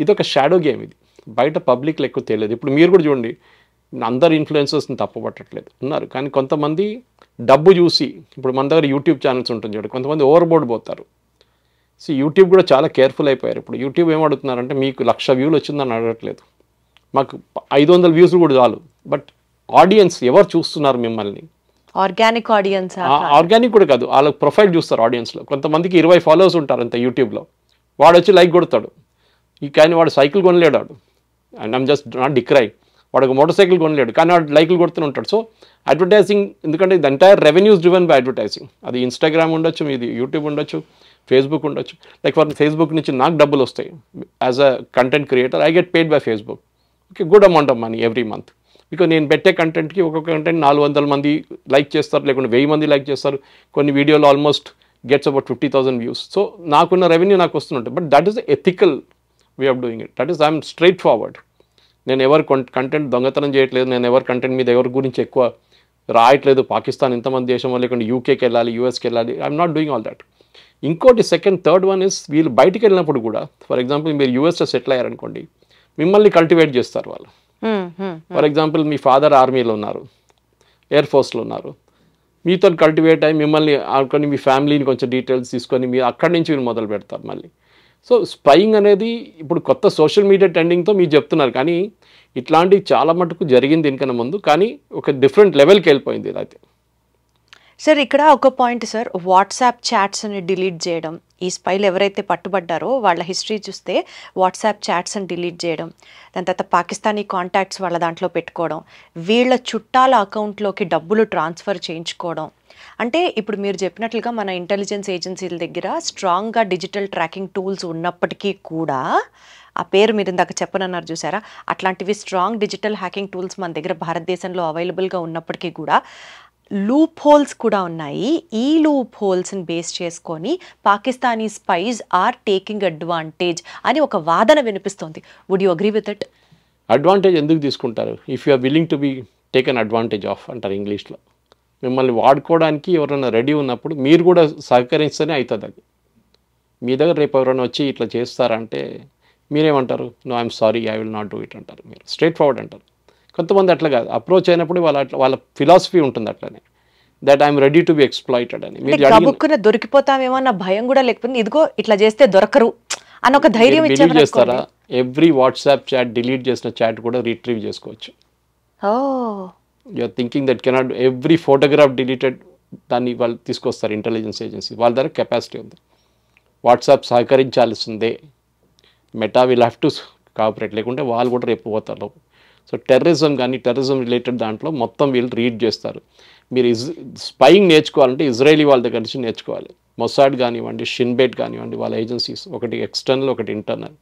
ఇదొక షాడో గేమ్. ఇది బయట పబ్లిక్లో ఎక్కువ తెలియదు. ఇప్పుడు మీరు కూడా చూడండి, అందరు ఇన్ఫ్లుయెన్సర్స్ని తప్పుపట్టట్లేదు ఉన్నారు, కానీ కొంతమంది డబ్బు చూసి, ఇప్పుడు మన దగ్గర యూట్యూబ్ ఛానల్స్ ఉంటుంది చూడండి, కొంతమంది ఓవర్బోర్డ్ పోతారు. సో యూట్యూబ్ కూడా చాలా కేర్ఫుల్ అయిపోయారు. ఇప్పుడు యూట్యూబ్ ఏం అడుగుతున్నారంటే మీకు 1,00,000 వ్యూలు వచ్చిందని అడగట్లేదు, మాకు 500 వ్యూస్ కూడా చాలు. బట్ ఆడియన్స్ ఎవరు చూస్తున్నారు మిమ్మల్ని? Organic audience. ఆర్గానిక్ కూడా కాదు, వాళ్ళ ప్రొఫైల్ చూస్తారు ఆడియన్స్లో. కొంతమందికి 20 ఫాలోవర్స్ ఉంటారు అంత యూట్యూబ్లో, వాడు వచ్చి లైక్ కొడతాడు. కానీ వాడు సైకిల్ కొనలేడు. వాడు and I'm just not decry, వాడు ఒక మోటార్ సైకిల్ కొనలేడు, కానీ వాడు లైక్లు కొడుతూనే ఉంటాడు. సో అడ్వర్టైజింగ్, ఎందుకంటే the entire revenues driven by advertising. అది ఇన్స్టాగ్రామ్ ఉండొచ్చు, ఇది యూట్యూబ్ ఉండొచ్చు, ఫేస్బుక్ ఉండొచ్చు. లైక్ ఫర్ ఫేస్బుక్ నుంచి నాకు డబ్బులు వస్తాయి as a content creator. I get paid by Facebook, okay, good amount of money every month. Because నేను పెట్టే కంటెంట్కి ఒక్కొక్క కంటెంట్ 400 మంది లైక్ చేస్తారు, లేకుంటే 1000 మంది లైక్ చేస్తారు. కొన్ని వీడియోలు almost gets about 50,000 views. So నాకున్న రెవెన్యూ నాకు వస్తుంటుంది. But that is ethical way of doing it. That is I'm straight forward. నేను ఎవరు కంటెంట్ దొంగతనం చేయట్లేదు, నేను ఎవరి కంటెంట్ మీద ఎవరి గురించి ఎక్కువ రాయట్లేదు. పాకిస్తాన్ ఇంతమంది దేశం, లేకుంటే యూకేకి వెళ్ళాలి, యూఎస్కి వెళ్ళాలి, I'm not doing all that. ఇంకోటి థర్డ్ వన్ ఇస్, వీళ్ళు బయటికి వెళ్ళినప్పుడు కూడా, ఫర్ ఎగ్జాంపుల్ మీరు యూఎస్లో సెటిల్ అయ్యారనుకోండి, మిమ్మల్ని కల్టివేట్ చేస్తారు వాళ్ళు. ఫర్ ఎగ్జాంపుల్ మీ ఫాదర్ ఆర్మీలో ఉన్నారు, ఎయిర్ ఫోర్స్లో ఉన్నారు, మీతో కల్టివేట్ అయ్యి మిమ్మల్ని ఆడుకొని మీ ఫ్యామిలీని కొంచెం డీటెయిల్స్ తీసుకొని మీరు అక్కడి నుంచి మీరు మొదలు పెడతారు మళ్ళీ. సో స్పైయింగ్ అనేది ఇప్పుడు కొత్త సోషల్ మీడియా ట్రెండింగ్తో మీరు చెప్తున్నారు, కానీ ఇట్లాంటివి చాలా మటుకు జరిగింది దీనికన్నా ముందు, కానీ ఒక డిఫరెంట్ లెవెల్కి వెళ్ళిపోయింది ఇది అయితే. సార్ ఇక్కడ ఒక పాయింట్ సార్, వాట్సాప్ చాట్స్ని డిలీట్ చేయడం. ఈ స్పైలు ఎవరైతే పట్టుబడ్డారో వాళ్ళ హిస్టరీ చూస్తే వాట్సాప్ చాట్స్ని డిలీట్ చేయడం, దాని తర్వాత పాకిస్తానీ కాంటాక్ట్స్ వాళ్ళ దాంట్లో పెట్టుకోవడం, వీళ్ళ చుట్టాల అకౌంట్లోకి డబ్బులు ట్రాన్స్ఫర్ చేయించుకోవడం. అంటే ఇప్పుడు మీరు చెప్పినట్లుగా మన ఇంటెలిజెన్స్ ఏజెన్సీల దగ్గర స్ట్రాంగ్గా డిజిటల్ ట్రాకింగ్ టూల్స్ ఉన్నప్పటికీ కూడా, ఆ పేరు మీరు ఇందాక చెప్పనన్నారు చూసారా, అట్లాంటివి స్ట్రాంగ్ డిజిటల్ హ్యాకింగ్ టూల్స్ మన దగ్గర భారతదేశంలో అవైలబుల్గా ఉన్నప్పటికీ కూడా లూప్ హోల్స్ కూడా ఉన్నాయి. ఈ లూప్ హోల్స్ని బేస్ చేసుకొని Pakistani spies are taking advantage అని ఒక వాదన వినిపిస్తోంది. Would you agree with it? Advantage ఎందుకు తీసుకుంటారు? If you are willing to be taken advantage of అంటారు ఇంగ్లీష్లో. మిమ్మల్ని వాడుకోవడానికి ఎవరైనా రెడీ ఉన్నప్పుడు మీరు కూడా సహకరిస్తేనే అవుతుంది. అది మీ దగ్గర రేపు ఎవరైనా వచ్చి ఇట్లా చేస్తారంటే మీరేమంటారు? No I'm sorry, I will not do it అంటారు. మీరు స్ట్రైట్ ఫార్వర్డ్ అంటారు. కొంతమంది అట్లా కాదు, అప్రోచ్ అయినప్పుడు వాళ్ళ ఫిలాసఫీ ఉంటుంది అట్లనే, that I'm ready to be exploited అని. మీరు దొరికిపోతామేమో అన్న భయం కూడా లేకపోతే ఇదిగో ఇట్లా చేస్తే దొరకరు అని ఒక ధైర్యం చేస్తారా? ఎవ్రీ వాట్సాప్ చాట్ డిలీట్ చేసిన చాట్ కూడా రీట్రీవ్ చేసుకోవచ్చు. You're thinking that cannot. Every photograph deleted దాన్ని వాళ్ళు తీసుకొస్తారు ఇంటెలిజెన్స్ ఏజెన్సీ, వాళ్ళ దగ్గర కెపాసిటీ ఉంది. వాట్సాప్ సహకరించాల్సిందే, Meta will have to cooperate, లేకుంటే వాళ్ళు కూడా రేపు పోతారు. సో టెర్రరిజం కానీ టెర్రరిజం రిలేటెడ్ దాంట్లో మొత్తం వీళ్ళు రీడ్ చేస్తారు. మీరు స్పైయింగ్ నేర్చుకోవాలంటే ఇజ్రాయలీ వాళ్ళ దగ్గర నుంచి నేర్చుకోవాలి. మొసాడ్ కానివ్వండి, షిన్బెట్ కానివ్వండి, వాళ్ళ ఏజెన్సీస్, ఒకటి ఎక్స్టర్నల్ ఒకటి ఇంటర్నల్,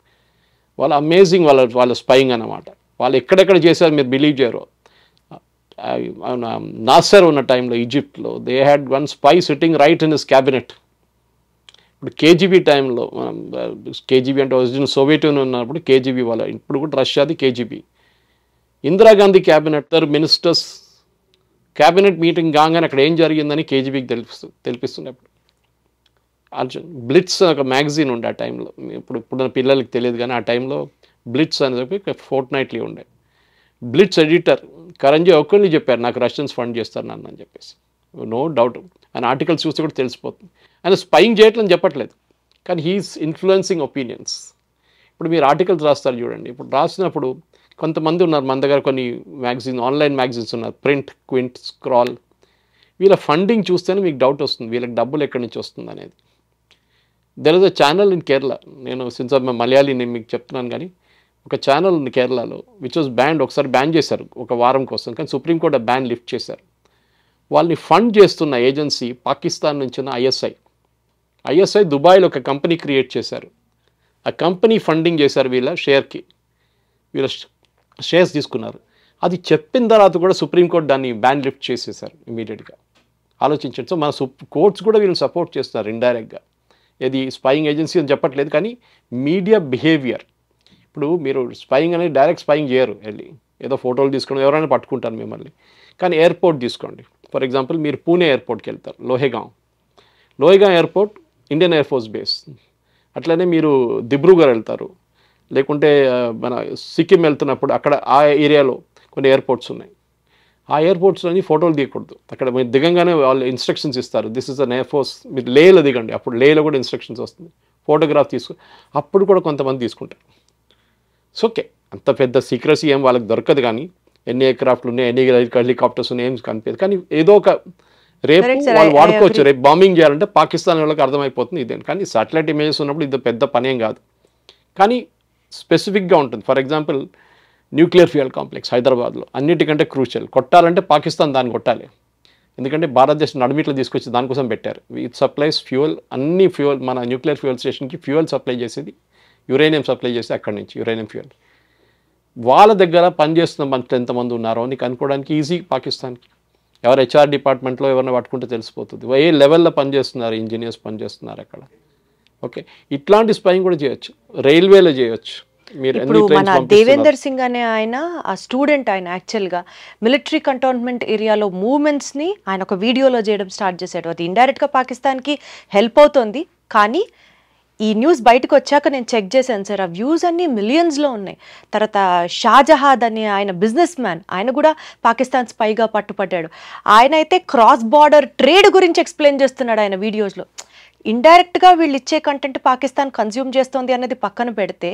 వాళ్ళ అమేజింగ్ వాళ్ళ స్పైయింగ్ అన్నమాట. వాళ్ళు ఎక్కడెక్కడ చేశారు మీరు బిలీవ్ చేయరు. నాసర్ ఉన్న టైంలో ఈజిప్ట్లో they had one spy sitting right in his cabinet. ఇప్పుడు కేజీబీ టైంలో, కేజీబీ అంటే ఒరిజినల్ సోవియట్ యూనియన్ ఉన్నప్పుడు కేజీబీ వాళ్ళ, ఇప్పుడు కూడా రష్యాది KGB. Indira Gandhi cabinet ministers cabinet meeting కాగానే అక్కడ ఏం జరిగిందని కేజీబీకి తెలిపిస్తున్నప్పుడు. అర్జున్ బ్లిట్స్ ఒక మ్యాగజైన్ ఉండే ఆ టైంలో, ఇప్పుడు పిల్లలకి తెలియదు కానీ ఆ టైంలో బ్లిట్స్ అనేది ఫోర్ట్ నైట్లీ ఉండే. బ్లిట్స్ ఎడిటర్ కరంజీ ఒక్కరిని చెప్పారు, నాకు రష్యన్స్ ఫండ్ చేస్తారు నన్ను అని చెప్పేసి. నో డౌట్, ఆయన ఆర్టికల్స్ చూస్తే కూడా తెలిసిపోతుంది. ఆయన స్పైయింగ్ చేయట్లని చెప్పట్లేదు, కానీ హీఈస్ ఇన్ఫ్లుయెన్సింగ్ ఒపీనియన్స్. ఇప్పుడు మీరు ఆర్టికల్స్ రాస్తారు చూడండి, ఇప్పుడు రాసినప్పుడు కొంతమంది ఉన్నారు మన దగ్గర, కొన్ని మ్యాగజైన్, ఆన్లైన్ మ్యాగజైన్స్ ఉన్నారు, ప్రింట్, క్వింట్, స్క్రాల్. వీళ్ళ ఫండింగ్ చూస్తేనే మీకు డౌట్ వస్తుంది, వీళ్ళకి డబ్బులు ఎక్కడి నుంచి వస్తుంది అనేది. There is a channel in Kerala, నేను సిన్స్ మలయాళీ నేను మీకు చెప్తున్నాను, కానీ ఒక ఛానల్ ఉంది కేరళలో విచ్ వాజ్ బ్యాన్డ్. ఒకసారి బ్యాన్ చేశారు ఒక వారం కోసం, కానీ సుప్రీంకోర్టు బ్యాన్ లిఫ్ట్ చేశారు. వాళ్ళని ఫండ్ చేస్తున్న ఏజెన్సీ పాకిస్తాన్ నుంచి ఉన్న ISI, ఐఎస్ఐ దుబాయ్లో ఒక కంపెనీ క్రియేట్ చేశారు. ఆ కంపెనీ ఫండింగ్ చేశారు వీళ్ళ షేర్స్ తీసుకున్నారు. అది చెప్పిన తర్వాత కూడా సుప్రీంకోర్టు దాన్ని బ్యాన్ లిఫ్ట్ చేసేసారు ఇమీడియట్గా. ఆలోచించండి. సో మన కోర్ట్స్ కూడా వీళ్ళు సపోర్ట్ చేస్తున్నారు ఇండైరెక్ట్గా. ఇది స్పైయింగ్ ఏజెన్సీ అని చెప్పట్లేదు, కానీ మీడియా బిహేవియర్. ఇప్పుడు మీరు స్పైయింగ్ అనేది డైరెక్ట్ స్పైయింగ్ చేయరు, వెళ్ళి ఏదో ఫోటోలు తీసుకుని ఎవరైనా పట్టుకుంటారు మిమ్మల్ని. కానీ ఎయిర్పోర్ట్ తీసుకోండి, ఫర్ ఎగ్జాంపుల్ మీరు పూణే ఎయిర్పోర్ట్కి వెళ్తారు, Lohegaon airport Indian air force base. అట్లనే మీరు దిబ్రూగఢ్ వెళ్తారు, లేకుంటే మన సిక్కిం వెళ్తున్నప్పుడు అక్కడ ఆ ఏరియాలో కొన్ని ఎయిర్పోర్ట్స్ ఉన్నాయి. ఆ ఎయిర్పోర్ట్స్లోని ఫోటోలు తీయకూడదు. అక్కడ మీరు దిగంగానే వాళ్ళు ఇన్స్ట్రక్షన్స్ ఇస్తారు, this is an air force. మీరు లేలో దిగండి, అప్పుడు లేలో కూడా ఇన్స్ట్రక్షన్స్ వస్తుంది. ఫోటోగ్రాఫ్ అప్పుడు కూడా కొంతమంది తీసుకుంటారు. సో ఓకే, అంత పెద్ద సీక్రసీ ఏం వాళ్ళకి దొరకదు, కానీ ఎన్ని ఎయిర్క్రాఫ్ట్లు ఉన్నాయి, ఎన్ని హెలికాప్టర్స్ ఉన్నాయి ఏం కనిపించదు. కానీ ఏదో ఒక రేపు వాళ్ళు వాడుకోవచ్చు. రేపు బాంబింగ్ చేయాలంటే పాకిస్తాన్ వాళ్ళకి అర్థమైపోతుంది ఇదే. కానీ సాటిలైట్ ఇమేజెస్ ఉన్నప్పుడు ఇది పెద్ద పని ఏం కాదు, కానీ స్పెసిఫిక్గా ఉంటుంది. For example nuclear fuel complex హైదరాబాద్లో అన్నిటికంటే క్రూషియల్. కొట్టాలంటే పాకిస్తాన్ దాన్ని కొట్టాలి, ఎందుకంటే భారతదేశం నడిమిట్లో తీసుకొచ్చి దానికోసం పెట్టారు. ఇట్ సప్లైస్ ఫ్యూయల్, అన్ని ఫ్యూయల్, మన న్యూక్లియర్ ఫ్యూయల్ స్టేషన్కి ఫ్యూయల్ సప్లై చేసేది, యురేనియం సప్లై చేసి అక్కడి నుంచి యురేనియం ఫ్యూయల్. వాళ్ళ దగ్గర పనిచేస్తున్న మనుషులు ఎంతమంది ఉన్నారో నీకు అనుకోవడానికి ఈజీ. పాకిస్తాన్కి ఎవరు హెచ్ఆర్ డిపార్ట్మెంట్లో ఎవరైనా పట్టుకుంటే తెలిసిపోతుంది ఏ లెవెల్లో పనిచేస్తున్నారు, ఇంజనీర్స్ పనిచేస్తున్నారు అక్కడ. ఓకే, ఇట్లాంటి స్పైయింగ్ కూడా చేయొచ్చు, రైల్వేలో చేయొచ్చు. ఇప్పుడు మన దేవేందర్ సింగ్ అనే ఆయన ఆ స్టూడెంట్, ఆయన యాక్చువల్గా మిలిటరీ కంటోన్మెంట్ ఏరియాలో మూవ్మెంట్స్ని ఆయన ఒక వీడియోలో చేయడం స్టార్ట్ చేశాడు. అది ఇండైరెక్ట్గా పాకిస్తాన్కి హెల్ప్ అవుతుంది. కానీ ఈ న్యూస్ బయటకు వచ్చాక నేను చెక్ చేశాను సార్, ఆ వ్యూస్ అన్నీ మిలియన్స్లో ఉన్నాయి. తర్వాత షాజహాద్ అనే ఆయన బిజినెస్ మ్యాన్, ఆయన కూడా పాకిస్తాన్ స్పైగా పట్టుపడ్డాడు. ఆయన అయితే క్రాస్ బార్డర్ ట్రేడ్ గురించి ఎక్స్ప్లెయిన్ చేస్తున్నాడు ఆయన వీడియోస్లో. ఇండైరెక్ట్గా వీళ్ళు ఇచ్చే కంటెంట్ పాకిస్తాన్ కన్జ్యూమ్ చేస్తుంది అనేది పక్కన పెడితే,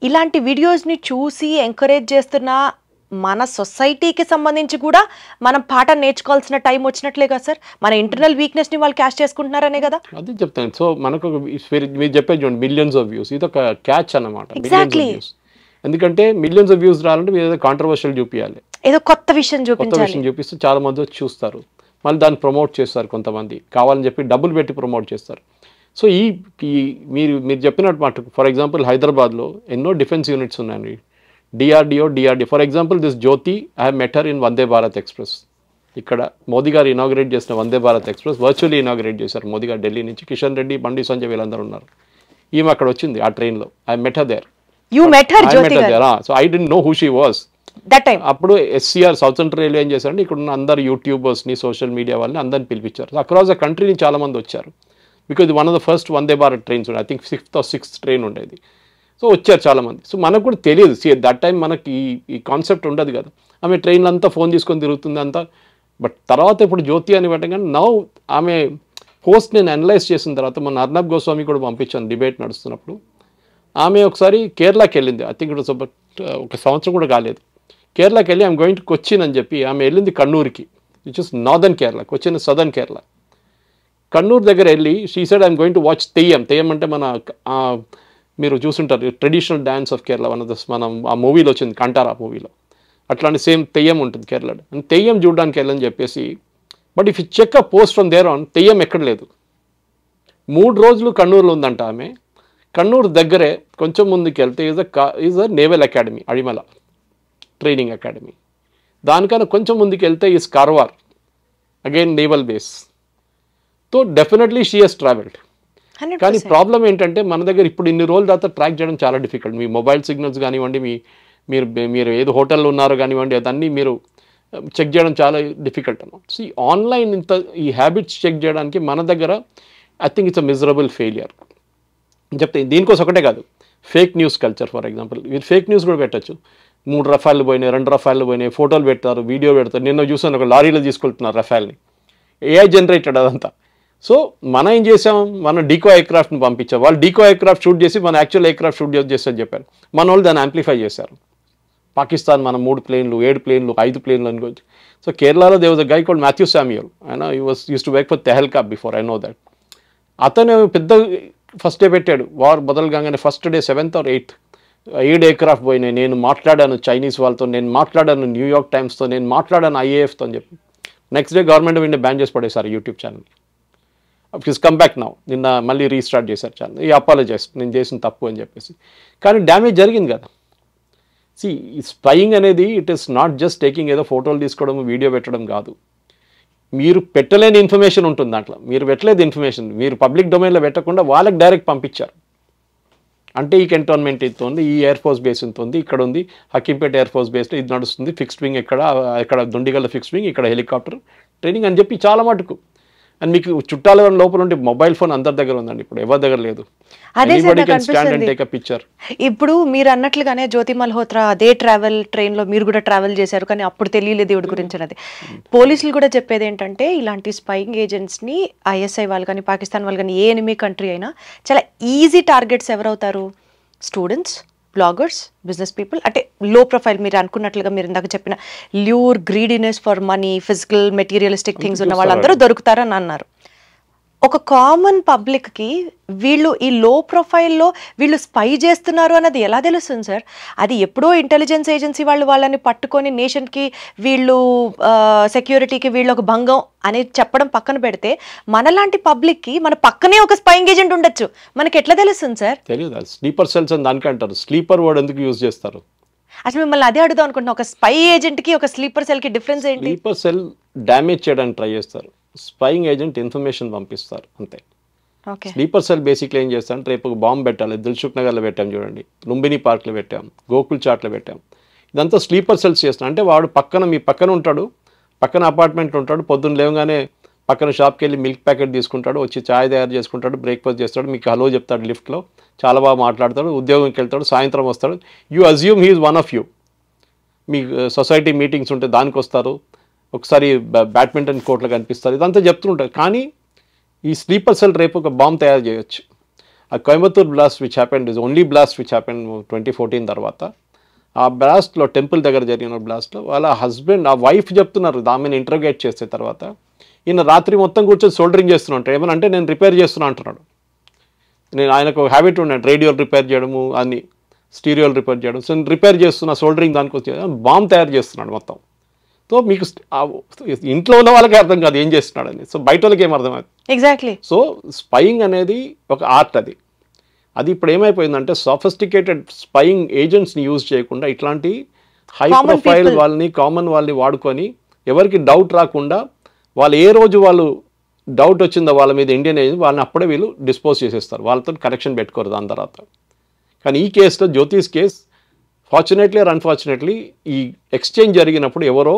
ఇలాంటి వీడియోస్ని చూసి ఎంకరేజ్ చేస్తున్న మన సొసైటీకి సంబంధించి కూడా మనం పాఠం నేర్చుకోవాల్సిన టైం వచ్చినట్లే కదా సార్. మన ఇంటర్నల్ వీక్నెస్ని వాళ్ళు క్యాష్ చేసుకుంటున్నారనే కదా. అది చెప్తాను. సో మనకు మీరు చెప్పేది చూడండి, మిలియన్స్ ఆఫ్ వ్యూస్, ఇది ఒక క్యాచ్ అన్నమాట. ఎందుకంటే మిలియన్స్ ఆఫ్ వ్యూస్ రావాలంటే మీరు ఏదో కాంట్రవర్షియల్ చూపించాలి, ఏదో కొత్త విషయం చూపిస్తే చాలా మంది వచ్చి చూస్తారు. మళ్ళీ దాన్ని ప్రమోట్ చేస్తారు, కొంతమంది కావాలని చెప్పి డబ్బులు పెట్టి ప్రమోట్ చేస్తారు. సో ఈ మీరు చెప్పినట్టు మాట, ఫర్ ఎగ్జాంపుల్ హైదరాబాద్లో ఎన్నో డిఫెన్స్ యూనిట్స్ ఉన్నాయండి, DRDO. For example this Jyoti, I have met her in Vande Bharat express. ఇక్కడ మోదీ గారు ఇనాగ్రేట్ చేసిన Vande Bharat express virtually inaugurate చేశారు మోదీ గారు ఢిల్లీ నుంచి. కిషన్ రెడ్డి, బండి సంజయ్ వీళ్ళందరూ ఉన్నారు. ఈమె అక్కడ వచ్చింది ఆ ట్రైన్లో. I met her there. So I don't know who she was that time. అప్పుడు ఎస్సీఆర్ సౌత్ సెంట్రల్ రైల్వే ఏం చేశారంటే ఇక్కడ ఉన్న అందరు యూట్యూబర్స్ని, సోషల్ మీడియా వాళ్ళని అందరిని పిలిపించారు. అక్రాస్ ద కంట్రీ నుంచి చాలా మంది వచ్చారు. Because one of the first Vande Bharat trains ఉండే, I think 5th or 6th train ఉండేది. సో వచ్చారు చాలామంది. సో మనకు కూడా తెలియదు, దట్ టైం మనకి ఈ కాన్సెప్ట్ ఉండదు కదా. ఆమె ట్రైన్లో అంతా ఫోన్ తీసుకొని తిరుగుతుంది అంతా. బట్ తర్వాత ఇప్పుడు జ్యోతి అని పెట్టగానే నౌ ఆమె పోస్ట్ నేను అనలైజ్ చేసిన తర్వాత మన అర్నబ్ గోస్వామి కూడా పంపించాను డిబేట్ నడుస్తున్నప్పుడు. ఆమె ఒకసారి కేరళకి వెళ్ళింది, I think it was about ఒక సంవత్సరం కూడా కాలేదు. కేరళకి వెళ్ళి ఐఎమ్ గోయింగ్ టు కొచ్చిన్ అని చెప్పి ఆమె వెళ్ళింది కన్నూరుకి, which is northern Kerala, Cochin southern Kerala. Kannur దగ్గర వెళ్ళి she said I'm going to watch theyyam. Theyyam అంటే మన మీరు చూసుంటారు ట్రెడిషనల్ డ్యాన్స్ ఆఫ్ కేరళ, మనం ఆ మూవీలో వచ్చింది కంటారా మూవీలో, అట్లాంటి సేమ్ తెయ్యం ఉంటుంది కేరళలో. అండ్ తెయ్యం చూడడానికి వెళ్ళని చెప్పేసి, but if you check a post from there on, Theyyam ఎక్కడ లేదు. 3 రోజులు కన్నూరులో ఉందంట ఆమె. కన్నూరు దగ్గరే కొంచెం ముందుకు వెళ్తే ఈజ్ అ నేవల్ అకాడమీ, అడిమల ట్రైనింగ్ అకాడమీ. దానికన్నా కొంచెం ముందుకు వెళ్తే is Karwar, again naval base. So definitely she has travelled. కానీ ప్రాబ్లం ఏంటంటే మన దగ్గర ఇప్పుడు ఇన్ని రోజుల తర్వాత ట్రాక్ చేయడం చాలా డిఫికల్ట్. మీ మొబైల్ సిగ్నల్స్ కానివ్వండి, మీరు ఏదో హోటల్లో ఉన్నారో కానివ్వండి, అదన్నీ మీరు చెక్ చేయడం చాలా డిఫికల్ట్ అన్నమాట. సో ఆన్లైన్ ఈ హ్యాబిట్స్ చెక్ చేయడానికి మన దగ్గర I think it's a miserable failure చెప్తే. దీనికోసం ఒకటే కాదు, fake news culture. For example మీరు ఫేక్ న్యూస్ కూడా పెట్టచ్చు. 3 రఫాలు పోయినాయి, 2 రఫాలు పోయినాయి, ఫోటోలు పెడతారు, వీడియో పెడతారు. నిన్న చూసాను ఒక లారీలో తీసుకెళ్తున్నారు రఫాల్ని, ఏఐ జనరేటెడ్ అదంతా. సో మనం ఏం చేసాం, మనం డీకో ఎయిర్క్రాఫ్ట్ని పంపించాం. వాళ్ళు డీకో ఎయిర్క్రాఫ్ట్ షూట్ చేసి మన యాక్చువల్ ఎయిర్క్రాఫ్ట్ షూట్ చేస్తారని చెప్పారు. మన వాళ్ళు దాన్ని యాంప్లిఫై చేశారు. పాకిస్తాన్ మనం 3 ప్లేన్లు, 7 ప్లేన్లు, 5 ప్లేన్లు అనుకోవచ్చు. సో కేరళలో there was a guy called Mathew Samuel. ఆయన used to work for Tehelka before, I know that. అతను పెద్ద ఫస్ట్ డే పెట్టాడు, వార్ మొదలు కాగానే first day 7th or 8th 7 aircraft పోయినాయి. నేను మాట్లాడాను చైనీస్ వాళ్ళతో, నేను మాట్లాడాను న్యూయార్క్ టైమ్స్తో, నేను మాట్లాడాను IAFతో అని చెప్పి. Next day government of India ban చేసి పడేశారు YouTube channel. Come back now, నిన్న మళ్ళీ రీస్టార్ట్ చేశారు ఛానల్, ఈ అపాలజైజ్ నేను చేసిన తప్పు అని చెప్పేసి. కానీ డ్యామేజ్ జరిగింది కదా. ఈ స్పైయింగ్ అనేది it is not just taking ఏదో ఫోటోలు తీసుకోవడం వీడియో పెట్టడం కాదు. మీరు పెట్టలేని ఇన్ఫర్మేషన్ ఉంటుంది దాంట్లో, మీరు పెట్టలేదు ఇన్ఫర్మేషన్, మీరు పబ్లిక్ డొమైన్లో పెట్టకుండా వాళ్ళకి డైరెక్ట్ పంపించారు. అంటే ఈ కంటోన్మెంట్ ఇంత ఉంది, ఈ ఎయిర్ ఫోర్స్ బేస్ ఇంత ఉంది, ఇక్కడ ఉంది హకీంపేట ఎయిర్ ఫోర్స్ బేస్లో ఇది నడుస్తుంది, ఫిక్స్డ్ వింగ్ ఇక్కడ దుండిగల్ల ఫిక్స్డ్ వింగ్, ఇక్కడ హెలికాప్టర్ ట్రైనింగ్ అని చెప్పి చాలా మటుకు. అండ్ మీకు చుట్టాల లోపల ఉంటే మొబైల్ ఫోన్ అందరి దగ్గర ఉందండి, ఇప్పుడు ఎవరి దగ్గర లేదు. ఇప్పుడు మీరు అన్నట్లుగానే జ్యోతి మల్హోత్రా అదే ట్రావెల్ ట్రైన్లో మీరు కూడా ట్రావెల్ చేశారు, కానీ అప్పుడు తెలియలేదు దేవుడి గురించి అనేది. పోలీసులు కూడా చెప్పేది ఏంటంటే ఇలాంటి స్పైయింగ్ ఏజెంట్స్ని ఐఎస్ఐ వాళ్ళు కానీ పాకిస్తాన్ వాళ్ళు కానీ ఏ ఎనిమీ కంట్రీ అయినా చాలా ఈజీ టార్గెట్స్ ఎవరవుతారు? స్టూడెంట్స్, బ్లాగర్స్, బిజినెస్ పీపుల్, అంటే లో ప్రొఫైల్ మీరు అనుకున్నట్లుగా మీరు ఇందాక చెప్పిన lure, greediness for money, physical materialistic things ఉన్న వాళ్ళందరూ దొరుకుతారని అన్నారు. ఒక కామన్ పబ్లిక్కి వీళ్ళు ఈ లో ప్రొఫైల్లో వీళ్ళు స్పై చేస్తున్నారు అన్నది ఎలా తెలుస్తుంది సార్? అది ఎప్పుడో ఇంటెలిజెన్స్ ఏజెన్సీ వాళ్ళని పట్టుకొని నేషన్కి వీళ్ళు సెక్యూరిటీకి వీళ్ళు ఒక భంగం అనేది చెప్పడం పక్కన పెడితే మనలాంటి పబ్లిక్కి మన పక్కనే ఒక స్పైయింగ్ ఏజెంట్ ఉండొచ్చు, మనకి ఎట్లా తెలుస్తుంది సార్? తెలియదు. స్లీపర్ సెల్స్ అని దానికి అంటారు. స్లీపర్ వర్డ్ ఎందుకు యూజ్ చేస్తారు? అసలు మిమ్మల్ని అదే అడుగుదాం అనుకుంటున్నా, ఒక స్పై ఏజెంట్కి ఒక స్లీపర్ సెల్కి డిఫరెన్స్ ఏంటి? స్లీపర్ సెల్ డ్యామేజ్ చేయడానికి ట్రై చేస్తారు, స్పైయింగ్ ఏజెంట్ ఇన్ఫర్మేషన్ పంపిస్తారు అంతే. స్లీపర్ సెల్ బేసిక్లీ ఏం చేస్తారంటే రేపు ఒక బాంబు పెట్టాలి, దిల్సుఖ్ నగర్లో పెట్టాం చూడండి, లుంబిని పార్క్లో పెట్టాం, గోకుల్ చాట్లో పెట్టాం, ఇదంతా స్లీపర్ సెల్స్ చేస్తాం. అంటే వాడు పక్కన మీ పక్కన ఉంటాడు, పక్కన అపార్ట్మెంట్ ఉంటాడు, పొద్దున్న లేవగానే పక్కన షాప్కి వెళ్ళి మిల్క్ ప్యాకెట్ తీసుకుంటాడు, వచ్చి ఛాయ్ తయారు చేసుకుంటాడు, బ్రేక్ఫాస్ట్ చేస్తాడు, మీకు హలో చెప్తాడు లిఫ్ట్లో, చాలా బాగా మాట్లాడతాడు, ఉద్యోగంకి వెళ్తాడు, సాయంత్రం వస్తాడు. You assume he's one of you. మీ సొసైటీ మీటింగ్స్ ఉంటే దానికి వస్తారు, ఒకసారి బ్యాడ్మింటన్ కోర్టులో కనిపిస్తారు, ఇదంతా చెప్తుంటారు. కానీ ఈ స్లీపర్ సెల్ రేపు ఒక బాంబ్ తయారు చేయొచ్చు. ఆ Coimbatore blast which happened is only blast which happened 2014 తర్వాత. ఆ బ్లాస్ట్లో టెంపుల్ దగ్గర జరిగిన బ్లాస్ట్లో వాళ్ళ హస్బెండ్, ఆ వైఫ్ చెప్తున్నారు ఆమెను ఇంటర్గేట్ చేస్తే తర్వాత, ఈయన రాత్రి మొత్తం కూర్చొని సోల్డరింగ్ చేస్తున్నా ఉంటాడు. ఏమన్నా అంటే నేను రిపేర్ చేస్తున్నా అంటున్నాడు. నేను ఆయనకు హ్యాబిట్ ఉన్నాడు రేడియోలు రిపేర్ చేయడము, అన్ని స్టీరియోలు రిపేర్ చేయడం. సో రిపేర్ చేస్తున్నా సోల్డరింగ్ దానికి వచ్చి బాంబ్ తయారు చేస్తున్నాడు మొత్తం. సో మీకు ఇంట్లో ఉన్న వాళ్ళకి అర్థం కాదు ఏం చేస్తున్నాడని, సో బయట వాళ్ళకి ఏం అర్థం అవుతుంది. ఎగ్జాక్ట్లీ. సో స్పైయింగ్ అనేది ఒక ఆర్ట్. అది ఇప్పుడు ఏమైపోయిందంటే సోఫిస్టికేటెడ్ స్పైయింగ్ ఏజెంట్స్ని యూజ్ చేయకుండా ఇట్లాంటి హై ప్రొఫైల్ వాళ్ళని, కామన్ వాళ్ళని వాడుకొని ఎవరికి డౌట్ రాకుండా, వాళ్ళు ఏ రోజు వాళ్ళు డౌట్ వచ్చిందో వాళ్ళ మీద ఇండియన్ ఏజెంట్, వాళ్ళని అప్పుడే వీళ్ళు డిస్పోజ్ చేసేస్తారు, వాళ్ళతో కనెక్షన్ పెట్టుకోరు దాని తర్వాత. కానీ ఈ కేసులో జ్యోతిష్ కేస్ ఫార్చునేట్లీ ఆర్ అన్ఫార్చునేట్లీ ఈ ఎక్స్చేంజ్ జరిగినప్పుడు ఎవరో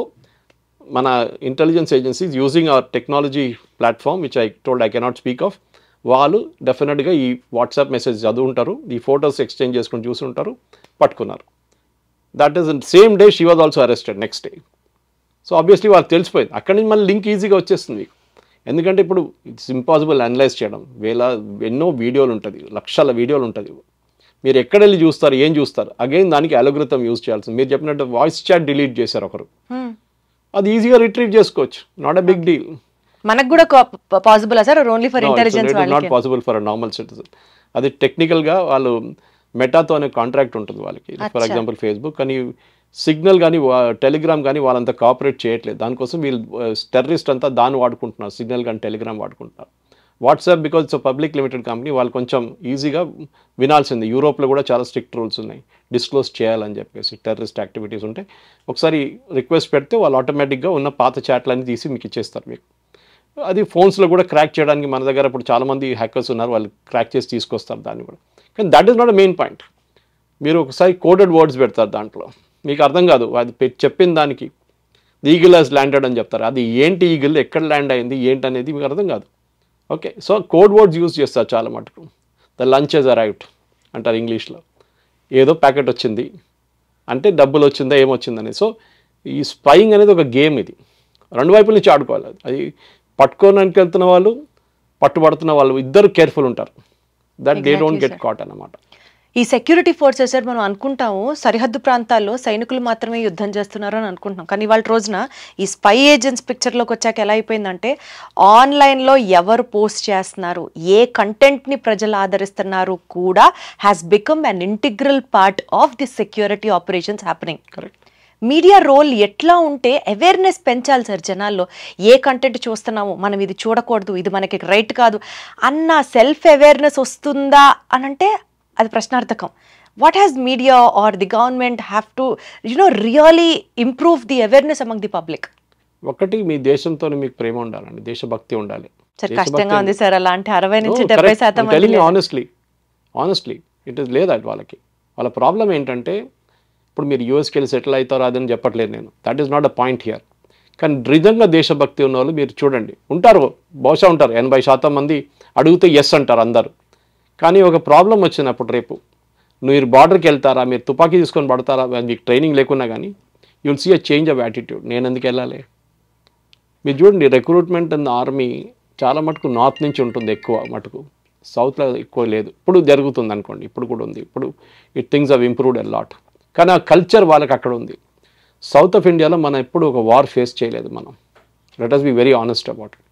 మన intelligence agencies using hour technology platform which I told I cannot speak of, వాళ్ళు డెఫినెట్గా ఈ వాట్సాప్ మెసేజ్ చదువుంటారు, ఈ ఫొటోస్ ఎక్స్చేంజ్ చేసుకుని చూసుంటారు, పట్టుకున్నారు. That is same day she was also arrested next day. So obviously వాళ్ళకి తెలిసిపోయింది. అక్కడి నుంచి మళ్ళీ లింక్ ఈజీగా వచ్చేస్తుంది మీకు. ఎందుకంటే ఇప్పుడు ఇట్స్ ఇంపాసిబుల్ అనలైజ్ చేయడం, ఎన్నో వీడియోలు ఉంటుంది, లక్షల వీడియోలు ఉంటుంది, మీరు ఎక్కడ వెళ్ళి చూస్తారు, ఏం చూస్తారు, అగైన్ దానికి అల్గోరిథం యూజ్ చేయాల్సింది. మీరు చెప్పినట్టు వాయిస్ చాట్ డిలీట్ చేశారు ఒకరు, అది ఈజీగా రిట్రీవ్ చేసుకోవచ్చు, నాట్ ఎ బిగ్ డీల్. మనకు కూడా possible sir, only for intelligence వాళ్ళకి not possible for a normal citizen. అది టెక్నికల్గా వాళ్ళు మెటాతో అనే కాంట్రాక్ట్ ఉంటుంది వాళ్ళకి, ఫర్ ఎగ్జాంపుల్ ఫేస్బుక్ కానీ సిగ్నల్ కానీ టెలిగ్రామ్ కానీ వాళ్ళంతా కోఆపరేట్ చేయట్లేదు. దానికోసం వీళ్ళు టెర్రరిస్ట్ అంతా దాన్ని వాడుకుంటున్నారు, సిగ్నల్ కానీ టెలిగ్రామ్ వాడుకుంటున్నారు. WhatsApp because it's public limited company, వాళ్ళు కొంచెం ఈజీగా వినాల్సింది. యూరోప్లో కూడా చాలా స్ట్రిక్ట్ రూల్స్ ఉన్నాయి, డిస్క్లోజ్ చేయాలని చెప్పేసి టెర్రరిస్ట్ యాక్టివిటీస్ ఉంటే. ఒకసారి రిక్వెస్ట్ పెడితే వాళ్ళు ఆటోమేటిక్గా ఉన్న పాత చాట్లన్నీ తీసి మీకు ఇచ్చేస్తారు మీకు. అది ఫోన్స్లో కూడా క్రాక్ చేయడానికి మన దగ్గర ఇప్పుడు చాలామంది హ్యాకర్స్ ఉన్నారు, వాళ్ళు క్రాక్ చేసి తీసుకొస్తారు దాన్ని కూడా. కానీ that is not a main point. మీరు ఒకసారి కోడెడ్ వర్డ్స్ పెడతారు దాంట్లో, మీకు అర్థం కాదు, అది చెప్పిన దానికి ఈగిల్ హాజ్ ల్యాండెడ్ అని చెప్తారు, అది ఏంటి ఈగిల్, ఎక్కడ ల్యాండ్ అయింది ఏంటి అనేది మీకు అర్థం కాదు. Okay, so code words use చేస్తారు చాలా మటుకు. ద లంచ్ హెజ్ అరైవ్డ్ అంటారు ఇంగ్లీష్లో, ఏదో ప్యాకెట్ వచ్చింది అంటే డబ్బులు వచ్చిందా ఏమొచ్చిందని. సో ఈ స్పైయింగ్ అనేది ఒక గేమ్, ఇది రెండు వైపుల నుంచి ఆడుకోవాలి. అది పట్టుకోవడానికి వెళ్తున్న వాళ్ళు, పట్టుబడుతున్న వాళ్ళు ఇద్దరు కేర్ఫుల్ ఉంటారు, that they don't get caught అన్నమాట. ఈ సెక్యూరిటీ ఫోర్సెస్ సార్ మనం అనుకుంటాము సరిహద్దు ప్రాంతాల్లో సైనికులు మాత్రమే యుద్ధం చేస్తున్నారు అని అనుకుంటున్నాం, కానీ వాళ్ళ రోజున ఈ స్పై ఏజెంట్స్ పిక్చర్లోకి వచ్చాక ఎలా అయిపోయిందంటే ఆన్లైన్లో ఎవరు పోస్ట్ చేస్తున్నారు, ఏ కంటెంట్ని ప్రజలు ఆదరిస్తున్నారు కూడా has become an integral part of the security operations happening. Correct. Media role ఎట్లా ఉంటే అవేర్నెస్ పెంచాలి సార్ జనాల్లో, ఏ కంటెంట్ చూస్తున్నాము మనం ఇది చూడకూడదు, ఇది మనకి రైట్ కాదు అన్న సెల్ఫ్ అవేర్నెస్ వస్తుందా అని అంటే అది ప్రశ్నార్థకం. What has media or the government have to really improve the awareness among the public? ఒకటి, మీ దేశంతో మీకు ప్రేమ ఉండాలండి, దేశభక్తి ఉండాలి. సార్ కష్టంగా ఉంది సార్, అలాంటి 60-70% ఆనెస్ట్లీ ఇట్ ఇస్ లేదా వాళ్ళకి. వాళ్ళ ప్రాబ్లం ఏంటంటే, ఇప్పుడు మీరు యూఎస్కి వెళ్ళి సెటిల్ అవుతారో అదని చెప్పట్లేదు నేను, that is not a point here. కానీ నిజంగా దేశభక్తి ఉన్న వాళ్ళు మీరు చూడండి, ఉంటారు, బహుశా ఉంటారు 80% మంది. అడిగితే ఎస్ అంటారు అందరు. కానీ ఒక ప్రాబ్లం వచ్చినప్పుడు రేపు మీరు బార్డర్కి వెళ్తారా, మీరు తుపాకీ తీసుకొని పడతారా, మీకు ట్రైనింగ్ లేకున్నా కానీ you will see a change of attitude. నేను ఎందుకు వెళ్ళాలి? మీరు చూడండి, రిక్రూట్మెంట్ ఇన్ ద ఆర్మీ చాలా మటుకు నార్త్ నుంచి ఉంటుంది ఎక్కువ మటుకు, సౌత్లో ఎక్కువ లేదు. ఇప్పుడు జరుగుతుంది అనుకోండి, ఇప్పుడు కూడా ఉంది. ఇప్పుడు things have improved a lot. కానీ ఆ కల్చర్ వాళ్ళకి అక్కడ ఉంది. సౌత్ ఆఫ్ ఇండియాలో మనం ఎప్పుడు ఒక వార్ ఫేస్ చేయలేదు మనం. Let us be very honest about it.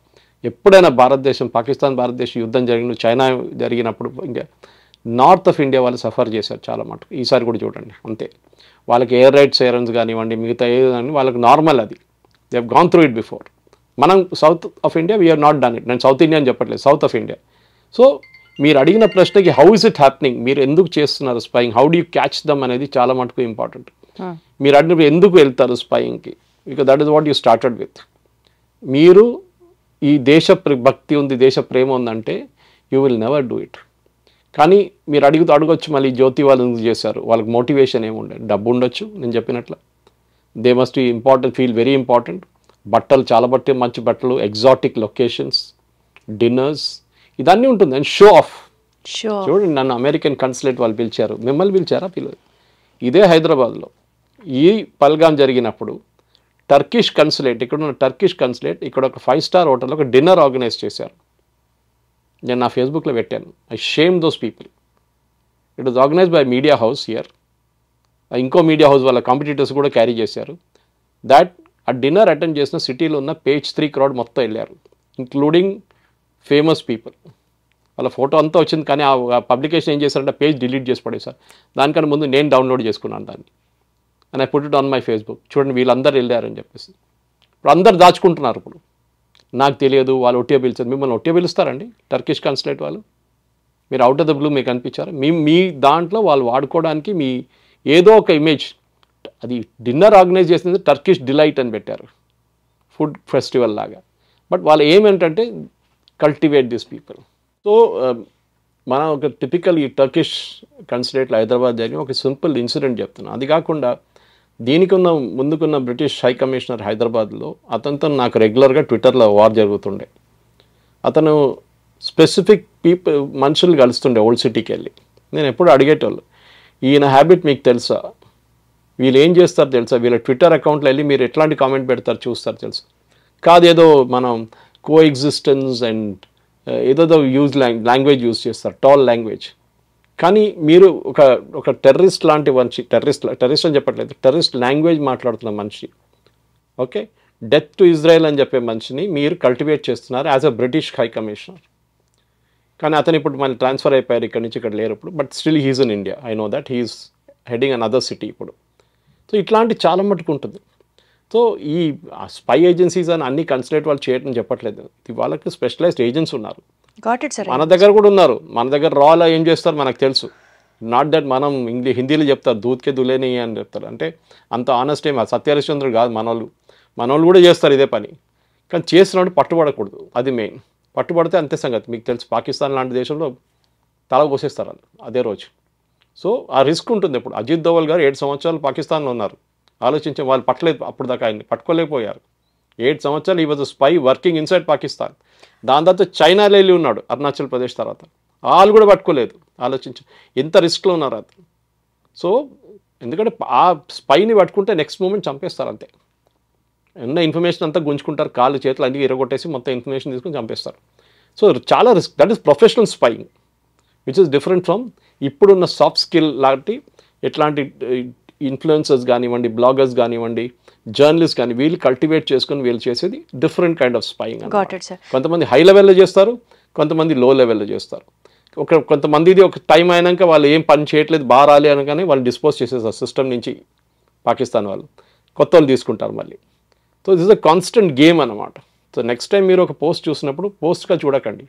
ఎప్పుడైనా భారతదేశం, పాకిస్తాన్ భారతదేశం యుద్ధం జరిగిన, చైనా జరిగినప్పుడు ఇంకా నార్త్ ఆఫ్ ఇండియా వాళ్ళు సఫర్ చేశారు చాలా మటుకు. ఈసారి కూడా చూడండి అంతే. వాళ్ళకి ఎయిర్ రైట్ సైరన్స్ కానివ్వండి, మిగతా ఏదని వాళ్ళకి నార్మల్, అది they have gone through it before. మనం south of India we are not done it. నేను సౌత్ ఇండియా అని చెప్పట్లేదు, సౌత్ ఆఫ్ ఇండియా. సో మీరు అడిగిన ప్రశ్నకి హౌ ఇస్ ఇట్ హ్యాపెనింగ్, మీరు ఎందుకు చేస్తున్నారు spying, how do you catch them అనేది చాలా మటుకు ఇంపార్టెంట్. మీరు అడిగినప్పుడు ఎందుకు వెళ్తారు స్పైయింగ్కి, because that is what you started with. మీరు ఈ దేశ భక్తి ఉంది, దేశ ప్రేమ ఉందంటే you will never do it. కానీ మీరు అడగొచ్చు మళ్ళీ జ్యోతి వాళ్ళు ఎందుకు చేశారు, వాళ్ళకి మోటివేషన్ ఏముండే, డబ్బు ఉండొచ్చు నేను చెప్పినట్లు. They must be important, feel very important. బట్టలు చాలా మంచి బట్టలు, ఎగ్జాటిక్ లొకేషన్స్, డిన్నర్స్, ఇదన్నీ ఉంటుంది. And show off. చూడండి, నన్ను అమెరికన్ కన్సులేట్ వాళ్ళు పిలిచారు, మిమ్మల్ని పిలిచారా? పిల్లలు ఇదే హైదరాబాద్లో ఈ పల్గాం జరిగినప్పుడు టర్కిష్ కన్సులేట్, ఇక్కడ ఉన్న టర్కిష్ కన్సులేట్ ఇక్కడ ఒక 5-star హోటల్లో ఒక డిన్నర్ ఆర్గనైజ్ చేశారు. నేను నా ఫేస్బుక్లో పెట్టాను. I shame those people. It was organised by media house here. ఇంకో మీడియా హౌస్ వాళ్ళ కాంపిటీటర్స్ కూడా క్యారీ చేశారు. దాట్ ఆ డిన్నర్ అటెండ్ చేసిన సిటీలో ఉన్న page 3 crowd మొత్తం వెళ్ళారు, ఇంక్లూడింగ్ ఫేమస్ పీపుల్. వాళ్ళ ఫోటో అంతా వచ్చింది. కానీ ఆ పబ్లికేషన్ ఏం చేశారంటే పేజ్ డిలీట్ చేసి పడేశారు. దానికన్నా ముందు నేను డౌన్లోడ్ చేసుకున్నాను దాన్ని. And I put it on my Facebook. చూడండి, వీళ్ళందరూ వెళ్ళారని చెప్పేసి. ఇప్పుడు అందరు దాచుకుంటున్నారు. ఇప్పుడు నాకు తెలియదు, వాళ్ళు ఒట్టిగా పిలిచారు. మిమ్మల్ని ఒట్టిగా పిలుస్తారండి టర్కిష్ కన్సులేట్ వాళ్ళు? మీరు అవుట్ ఆఫ్ ద బ్లూ మీకు అనిపించారు? మీ దాంట్లో వాళ్ళు వాడుకోవడానికి మీ ఏదో ఒక ఇమేజ్, అది డిన్నర్ ఆర్గనైజ్ చేసింది టర్కిష్ డిలైట్ అని పెట్టారు, ఫుడ్ ఫెస్టివల్ లాగా. బట్ వాళ్ళు ఏమేంటంటే కల్టివేట్ దిస్ పీపుల్. సో మనం ఒక టిపికల్ ఈ టర్కిష్ కన్సులేట్లో హైదరాబాద్ జరిగిన ఒక సింపుల్ ఇన్సిడెంట్ చెప్తున్నాను. అది కాకుండా దీనికి ముందుకున్న బ్రిటిష్ హై కమిషనర్ హైదరాబాద్లో, అతనితో నాకు రెగ్యులర్గా ట్విట్టర్లో వార్ జరుగుతుండే. అతను స్పెసిఫిక్ మనుషులు కలుస్తుండే ఓల్డ్ సిటీకి వెళ్ళి. నేను ఎప్పుడు అడిగేటోళ్ళు, ఈయన హ్యాబిట్ మీకు తెలుసా, వీళ్ళు ఏం చేస్తారు తెలుసా, వీళ్ళ ట్విట్టర్ అకౌంట్లో వెళ్ళి మీరు ఎట్లాంటి కామెంట్ పెడతారు చూస్తారు తెలుసా? కాదు, ఏదో మనం కో ఎగ్జిస్టెన్స్ అండ్ ఏదో లాంగ్వేజ్ యూజ్ చేస్తారు, టాల్ లాంగ్వేజ్. కానీ మీరు ఒక టెర్రరిస్ట్ లాంటి మనిషి, టెర్రరిస్ట్ అని చెప్పట్లేదు, టెర్రరిస్ట్ లాంగ్వేజ్ మాట్లాడుతున్న మనిషి, ఓకే, డెత్ టు ఇజ్రాయెల్ అని చెప్పే మనిషిని మీరు కల్టివేట్ చేస్తున్నారు as a British high commissioner. కానీ అతను ఇప్పుడు మళ్ళీ ట్రాన్స్ఫర్ అయిపోయారు, ఇక్కడ నుంచి ఇక్కడ లేరు ఇప్పుడు. But still he's in India. I know that he's heading another city ఇప్పుడు. సో ఇట్లాంటి చాలా మటుకు ఉంటుంది. సో ఈ స్పై ఏజెన్సీస్ అని అన్ని కన్సులేట్ వాళ్ళు చేయడం చెప్పట్లేదు, వాళ్ళకి స్పెషలైజ్డ్ ఏజెంట్స్ ఉన్నారు. మన దగ్గర కూడా ఉన్నారు. మన దగ్గర రాలో ఏం చేస్తారు మనకు తెలుసు. నాట్ దట్ మనం హిందీలో చెప్తారు దూద్కే దులేని అని చెప్తారు. అంటే అంత ఆనెస్ట్ ఏం సత్యహరిశ్చంద్రుడు కాదు మనోళ్ళు కూడా చేస్తారు ఇదే పని. కానీ చేస్తున్నప్పుడు పట్టుబడకూడదు, అది మెయిన్. పట్టుబడితే అంతే సంగతి. మీకు తెలుసు పాకిస్తాన్ లాంటి దేశంలో తల కోసేస్తారు వాళ్ళు అదే రోజు. సో ఆ రిస్క్ ఉంటుంది. ఇప్పుడు అజిత్ దోవల్ గారు 7 సంవత్సరాలు పాకిస్తాన్లో ఉన్నారు. ఆలోచించే వాళ్ళు పట్టలేదు, అప్పుడు దాకా ఆయన్ని పట్టుకోలేకపోయారు. 7 సంవత్సరాలు ఈ was spy working inside Pakistan. దాని తర్వాత చైనాలో వెళ్ళి ఉన్నాడు, అరుణాచల్ ప్రదేశ్ తర్వాత. వాళ్ళు కూడా పట్టుకోలేదు. ఆలోచించు ఎంత రిస్క్లో ఉన్నారు అది. సో ఎందుకంటే ఆ స్పైని పట్టుకుంటే నెక్స్ట్ మూమెంట్ చంపేస్తారు అంతే. ఉన్న ఇన్ఫర్మేషన్ అంతా గుంజుకుంటారు, కాళ్ళు చేతులు అన్నీ ఇరగొట్టేసి మొత్తం ఇన్ఫర్మేషన్ తీసుకుని చంపేస్తారు. సో చాలా risk. That is professional spying which is different from ఇప్పుడున్న సాఫ్ట్ స్కిల్ లాంటి ఎట్లాంటి ఇన్ఫ్లుయెన్సర్స్ కానివ్వండి, బ్లాగర్స్ కానివ్వండి, జర్నలిస్ట్ కానీ వీళ్ళు కల్టివేట్ చేసుకుని వీళ్ళు చేసేది డిఫరెంట్ కైండ్ ఆఫ్ స్పైయింగ్. కొంతమంది హై లెవెల్లో చేస్తారు, కొంతమంది లో లెవెల్లో చేస్తారు. కొంతమందిది ఒక టైం అయినాక వాళ్ళు ఏం పని చేయట్లేదు బాగా రాలి అనగానే వాళ్ళు డిస్పోజ్ చేసేస్తారు సిస్టమ్ నుంచి పాకిస్తాన్ వాళ్ళు. కొత్త వాళ్ళు తీసుకుంటారు మళ్ళీ. So this is a constant game అనమాట. సో నెక్స్ట్ టైం మీరు ఒక పోస్ట్ చూసినప్పుడు పోస్ట్గా చూడకండి,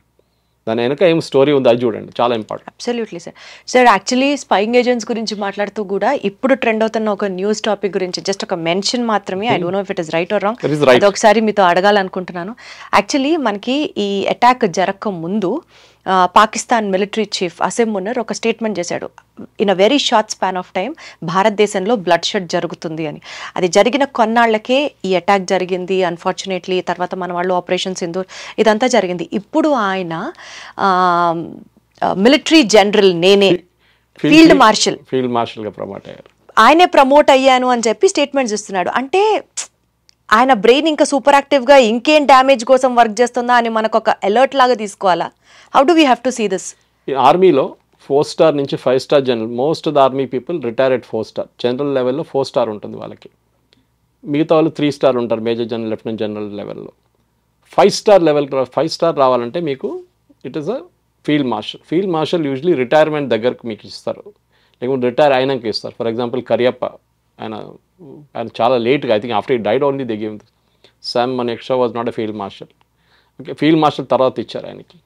దాని వెనక ఏం స్టోరీ ఉంది అది చూడండి, చాలా important. Absolutely sir. Sir actually spying agents గురించి మాట్లాడుతూ కూడా ఇప్పుడు ట్రెండ్ అవుతున్న ఒక న్యూస్ టాపిక్ గురించి జస్ట్ ఒక మెన్షన్ మాత్రమే, I don't no if it is right are wrong, అది ఒకసారి మీతో అడగాలనుకుంటున్నాను. యాక్చువల్లీ మనకి ఈ అటాక్ జరగక ముందు పాకిస్తాన్ మిలిటరీ చీఫ్ అసిమ్ మునర్ ఒక స్టేట్మెంట్ చేశాడు, in a very short span of time భారతదేశంలో బ్లడ్ షెడ్ జరుగుతుంది అని. అది జరిగిన కొన్నాళ్లకే ఈ అటాక్ జరిగింది అన్ఫార్చునేట్లీ. తర్వాత మన వాళ్ళు ఆపరేషన్ సింధూర్ ఇదంతా జరిగింది. ఇప్పుడు ఆయన మిలిటరీ జనరల్, నేనే ఫీల్డ్ మార్షల్గా ప్రమోట్ అయ్యారు, ఆయనే ప్రమోట్ అయ్యాను అని చెప్పి స్టేట్మెంట్స్ ఇస్తున్నాడు. అంటే ఆయన బ్రెయిన్ ఇంకా సూపర్ యాక్టివ్గా ఇంకేం డ్యామేజ్ కోసం వర్క్ చేస్తుందా అని మనకు ఒక అలర్ట్ లాగా తీసుకోవాలా? How do we have to see this? ఆర్మీలో 4 స్టార్ నుంచి 5 star general, most of the army people retire at 4 star. General లెవెల్లో 4 స్టార్ ఉంటుంది వాళ్ళకి, మిగతా వాళ్ళు 3 స్టార్ ఉంటారు మేజర్ జనరల్, లెఫ్టినెంట్ జనరల్ లెవెల్లో. 5 స్టార్ లెవెల్ 5 స్టార్ రావాలంటే మీకు it is a field marshal. Field marshal usually retirement దగ్గరకు మీకు ఇస్తారు, లేకపోతే రిటైర్ అయినాక ఇస్తారు. ఫర్ ఎగ్జాంపుల్ కరియప్ప, ఆయన చాలా లేట్గా, I think after he died only they give. Sam Manekshaw was not a field marshal. Okay, field marshal తర్వాత ఇచ్చారు ఆయనకి.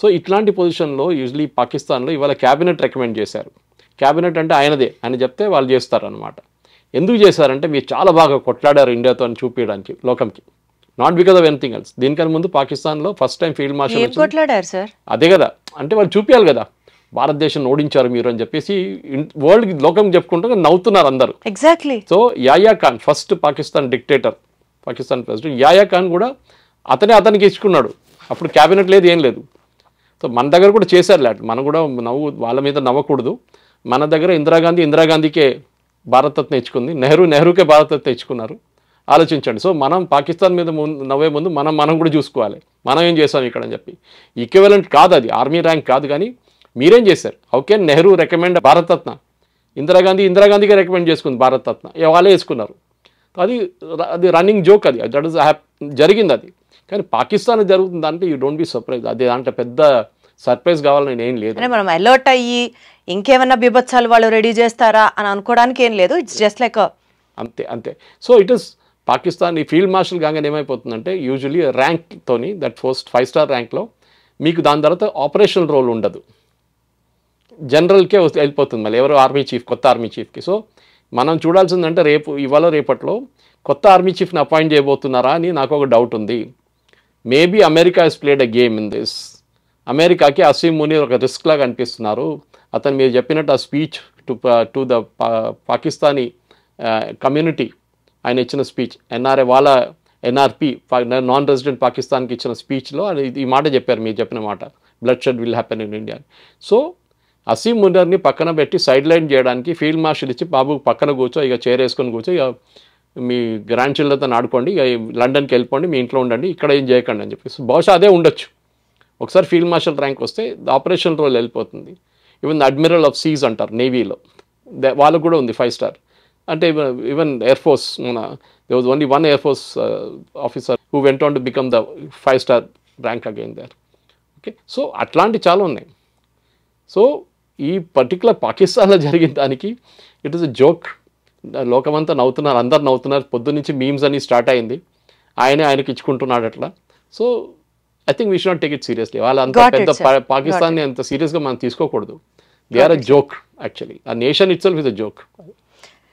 సో ఇట్లాంటి పొజిషన్లో యూజువలీ పాకిస్తాన్లో ఇవాళ క్యాబినెట్ రికమెండ్ చేశారు. క్యాబినెట్ అంటే ఆయనదే, ఆయన చెప్తే వాళ్ళు చేస్తారనమాట. ఎందుకు చేశారంటే మీరు చాలా బాగా కొట్లాడారు ఇండియాతో అని చూపించడానికి లోకంకి, not because of anything else. దీనికన్నా ముందు పాకిస్తాన్లో ఫస్ట్ టైం ఫీల్డ్ మార్షల్ కొట్లాడారు సార్, అదే కదా, అంటే వాళ్ళు చూపించాలి కదా భారతదేశం ఓడించారు మీరు అని చెప్పేసి వరల్డ్ లోకం చెప్పుకుంటూ నవ్వుతున్నారు అందరూ. ఎగ్జాక్ట్లీ. సో యాయా Khan first Pakistan dictator, Pakistan president యాయా ఖాన్ కూడా అతనికి ఇచ్చుకున్నాడు. అప్పుడు క్యాబినెట్ లేదు, ఏం లేదు. సో మన దగ్గర కూడా చేశారు లేట్, మనం కూడా వాళ్ళ మీద నవ్వకూడదు. మన దగ్గర ఇందిరాగాంధీకే భారతరత్న ఇచ్చుకుంది, నెహ్రూకే భారతరత్న ఇచ్చుకున్నారు. ఆలోచించండి. సో మనం పాకిస్తాన్ మీద నవ్వే ముందు మనం కూడా చూసుకోవాలి, మనం ఏం చేసాం ఇక్కడ అని చెప్పి. ఈక్వివలెంట్ కాదు అది, ఆర్మీ ర్యాంక్ కాదు, కానీ మీరేం చేశారు? How can Nehru recommend Bharat Ratna? ఇందిరాగాంధీకే రికమెండ్ చేసుకుంది భారతరత్న, వాళ్ళే వేసుకున్నారు. అది రన్నింగ్ జోక్, అది దట్ ఈస్ జరిగింది అది. కానీ పాకిస్తాన్ జరుగుతుంది అంటే యూ డోంట్ బి సర్ప్రైజ్. అది దాంట్లో పెద్ద సర్ప్రైజ్ కావాలని ఏం లేదు. మనం అలర్ట్ అయ్యి ఇంకేమన్నా బిభత్సాలు వాళ్ళు రెడీ చేస్తారా అని అనుకోవడానికి ఏం లేదు. ఇట్స్ జస్ట్ లైక్ అంతే. సో ఇట్ ఈస్ పాకిస్తాన్ ఈ ఫీల్డ్ మార్షల్ కాగానే ఏమైపోతుందంటే యూజువలీ ర్యాంక్తోని దట్ ఫస్ట్ 5 స్టార్ ర్యాంక్లో మీకు దాని తర్వాత ఆపరేషనల్ రోల్ ఉండదు, జనరల్కే వెళ్ళిపోతుంది మళ్ళీ ఎవరో ఆర్మీ చీఫ్, కొత్త ఆర్మీ చీఫ్కి. సో మనం చూడాల్సిందంటే రేపట్లో కొత్త ఆర్మీ చీఫ్ని అపాయింట్ చేయబోతున్నారా అని నాకు ఒక డౌట్ ఉంది. Maybe America has played a game in this. అమెరికాకి అసీమ్ మునీర్ ఒక రిస్క్ లాగా అనిపిస్తున్నారు. అతను మీరు చెప్పినట్టు ఆ speech to the Pakistani community, ఆయన ఇచ్చిన స్పీచ్, ఎన్ఆర్పి నాన్ రెసిడెంట్ పాకిస్తాన్కి ఇచ్చిన స్పీచ్లో ఈ మాట చెప్పారు, మీరు చెప్పిన మాట, blood shed will happen in India. So Asim మునీర్ని పక్కన పెట్టి సైడ్ లైన్ చేయడానికి ఫీల్డ్ మార్షల్ ఇచ్చి బాబు పక్కన కూర్చో, ఇక చైర్ వేసుకొని కూర్చో, ఇక మీ గ్రాండ్ చిల్డ్రన్తో ఆడుకోండి, ఇక లండన్కి వెళ్ళిపోండి, మీ ఇంట్లో ఉండండి, ఇక్కడ ఏం చేయకండి అని చెప్పేసి. బహుశా అదే ఉండొచ్చు. ఒకసారి ఫీల్డ్ మార్షల్ ర్యాంక్ వస్తే ఆపరేషన్ రోల్ వెళ్ళిపోతుంది. ఈవెన్ అడ్మిరల్ ఆఫ్ సీస్ అంటారు నేవీలో, వాళ్ళకు కూడా ఉంది 5 స్టార్. అంటే even air force, there was only one Air Force officer who went on to become the 5 star rank again there. Okay, so అట్లాంటి చాలా ఉన్నాయి. సో ఈ పర్టికులర్ పాకిస్తాన్లో జరిగిన దానికి ఇట్ ఈస్ అ జోక్. లోకమంతా నవ్వుతున్నారు, అందరు నవ్వుతున్నారు. పొద్దు నుంచి మీమ్స్ అని స్టార్ట్ అయింది, ఆయనకి ఇచ్చుకుంటున్నాడు అట్లా. So I think we should not take it seriously. వాళ్ళ అంత పెద్ద పాకిస్తాన్ని అంత సీరియస్గా మనం తీసుకోకూడదు. They are a joke actually. ఆ nation itself is a joke.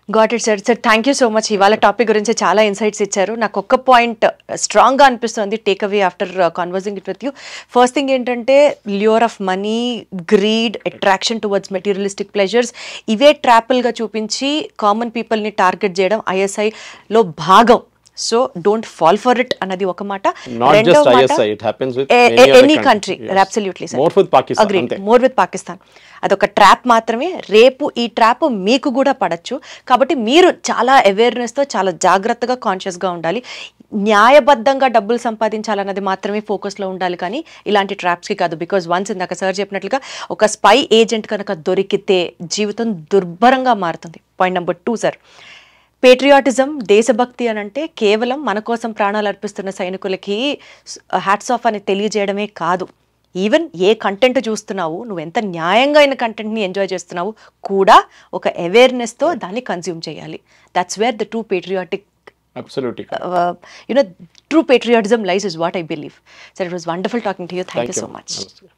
Got it sir. Sir thank you so much. ఇవాళ టాపిక్ గురించి చాలా ఇన్సైట్స్ ఇచ్చారు. నాకు ఒక్క పాయింట్ స్ట్రాంగ్గా అనిపిస్తుంది take away after conversing it with you. First thing ఏంటంటే lure of money, greed, attraction towards materialistic pleasures, ఇవే ట్రాపుల్గా చూపించి కామన్ పీపుల్ని టార్గెట్ చేయడం ఐఎస్ఐలో భాగం. So don't fall for it అన్నది ఒక మాట. రెండో మాట, any country, absolutely sir, agreed, more with Pakistan. అదొక ట్రాప్ మాత్రమే. రేపు ఈ ట్రాప్ మీకు కూడా పడచ్చు. కాబట్టి మీరు చాలా అవేర్నెస్తో, చాలా జాగ్రత్తగా, కాన్షియస్గా ఉండాలి. న్యాయబద్ధంగా డబ్బులు సంపాదించాలన్నది మాత్రమే ఫోకస్లో ఉండాలి, కానీ ఇలాంటి ట్రాప్స్కి కాదు. బికాజ్ వన్స్ ఇందాక సార్ చెప్పినట్లుగా ఒక స్పై ఏజెంట్ కనుక దొరికితే జీవితం దుర్భరంగా మారుతుంది. పాయింట్ నెంబర్ 2 సార్, పేట్రియాటిజం, దేశభక్తి అని అంటే కేవలం మన కోసం ప్రాణాలు అర్పిస్తున్న సైనికులకి హ్యాట్స్ ఆఫ్ అని తెలియజేయడమే కాదు. ఈవెన్ ఏ కంటెంట్ చూస్తున్నావు, నువ్వు ఎంత న్యాయంగా అయిన కంటెంట్ని ఎంజాయ్ చేస్తున్నావు కూడా ఒక అవేర్నెస్తో దాన్ని కన్జ్యూమ్ చేయాలి. That's where the true patriotic Absolutely. True patriotism lies is what I believe. So it was wonderful talking to you. Thank you so much. Namaste.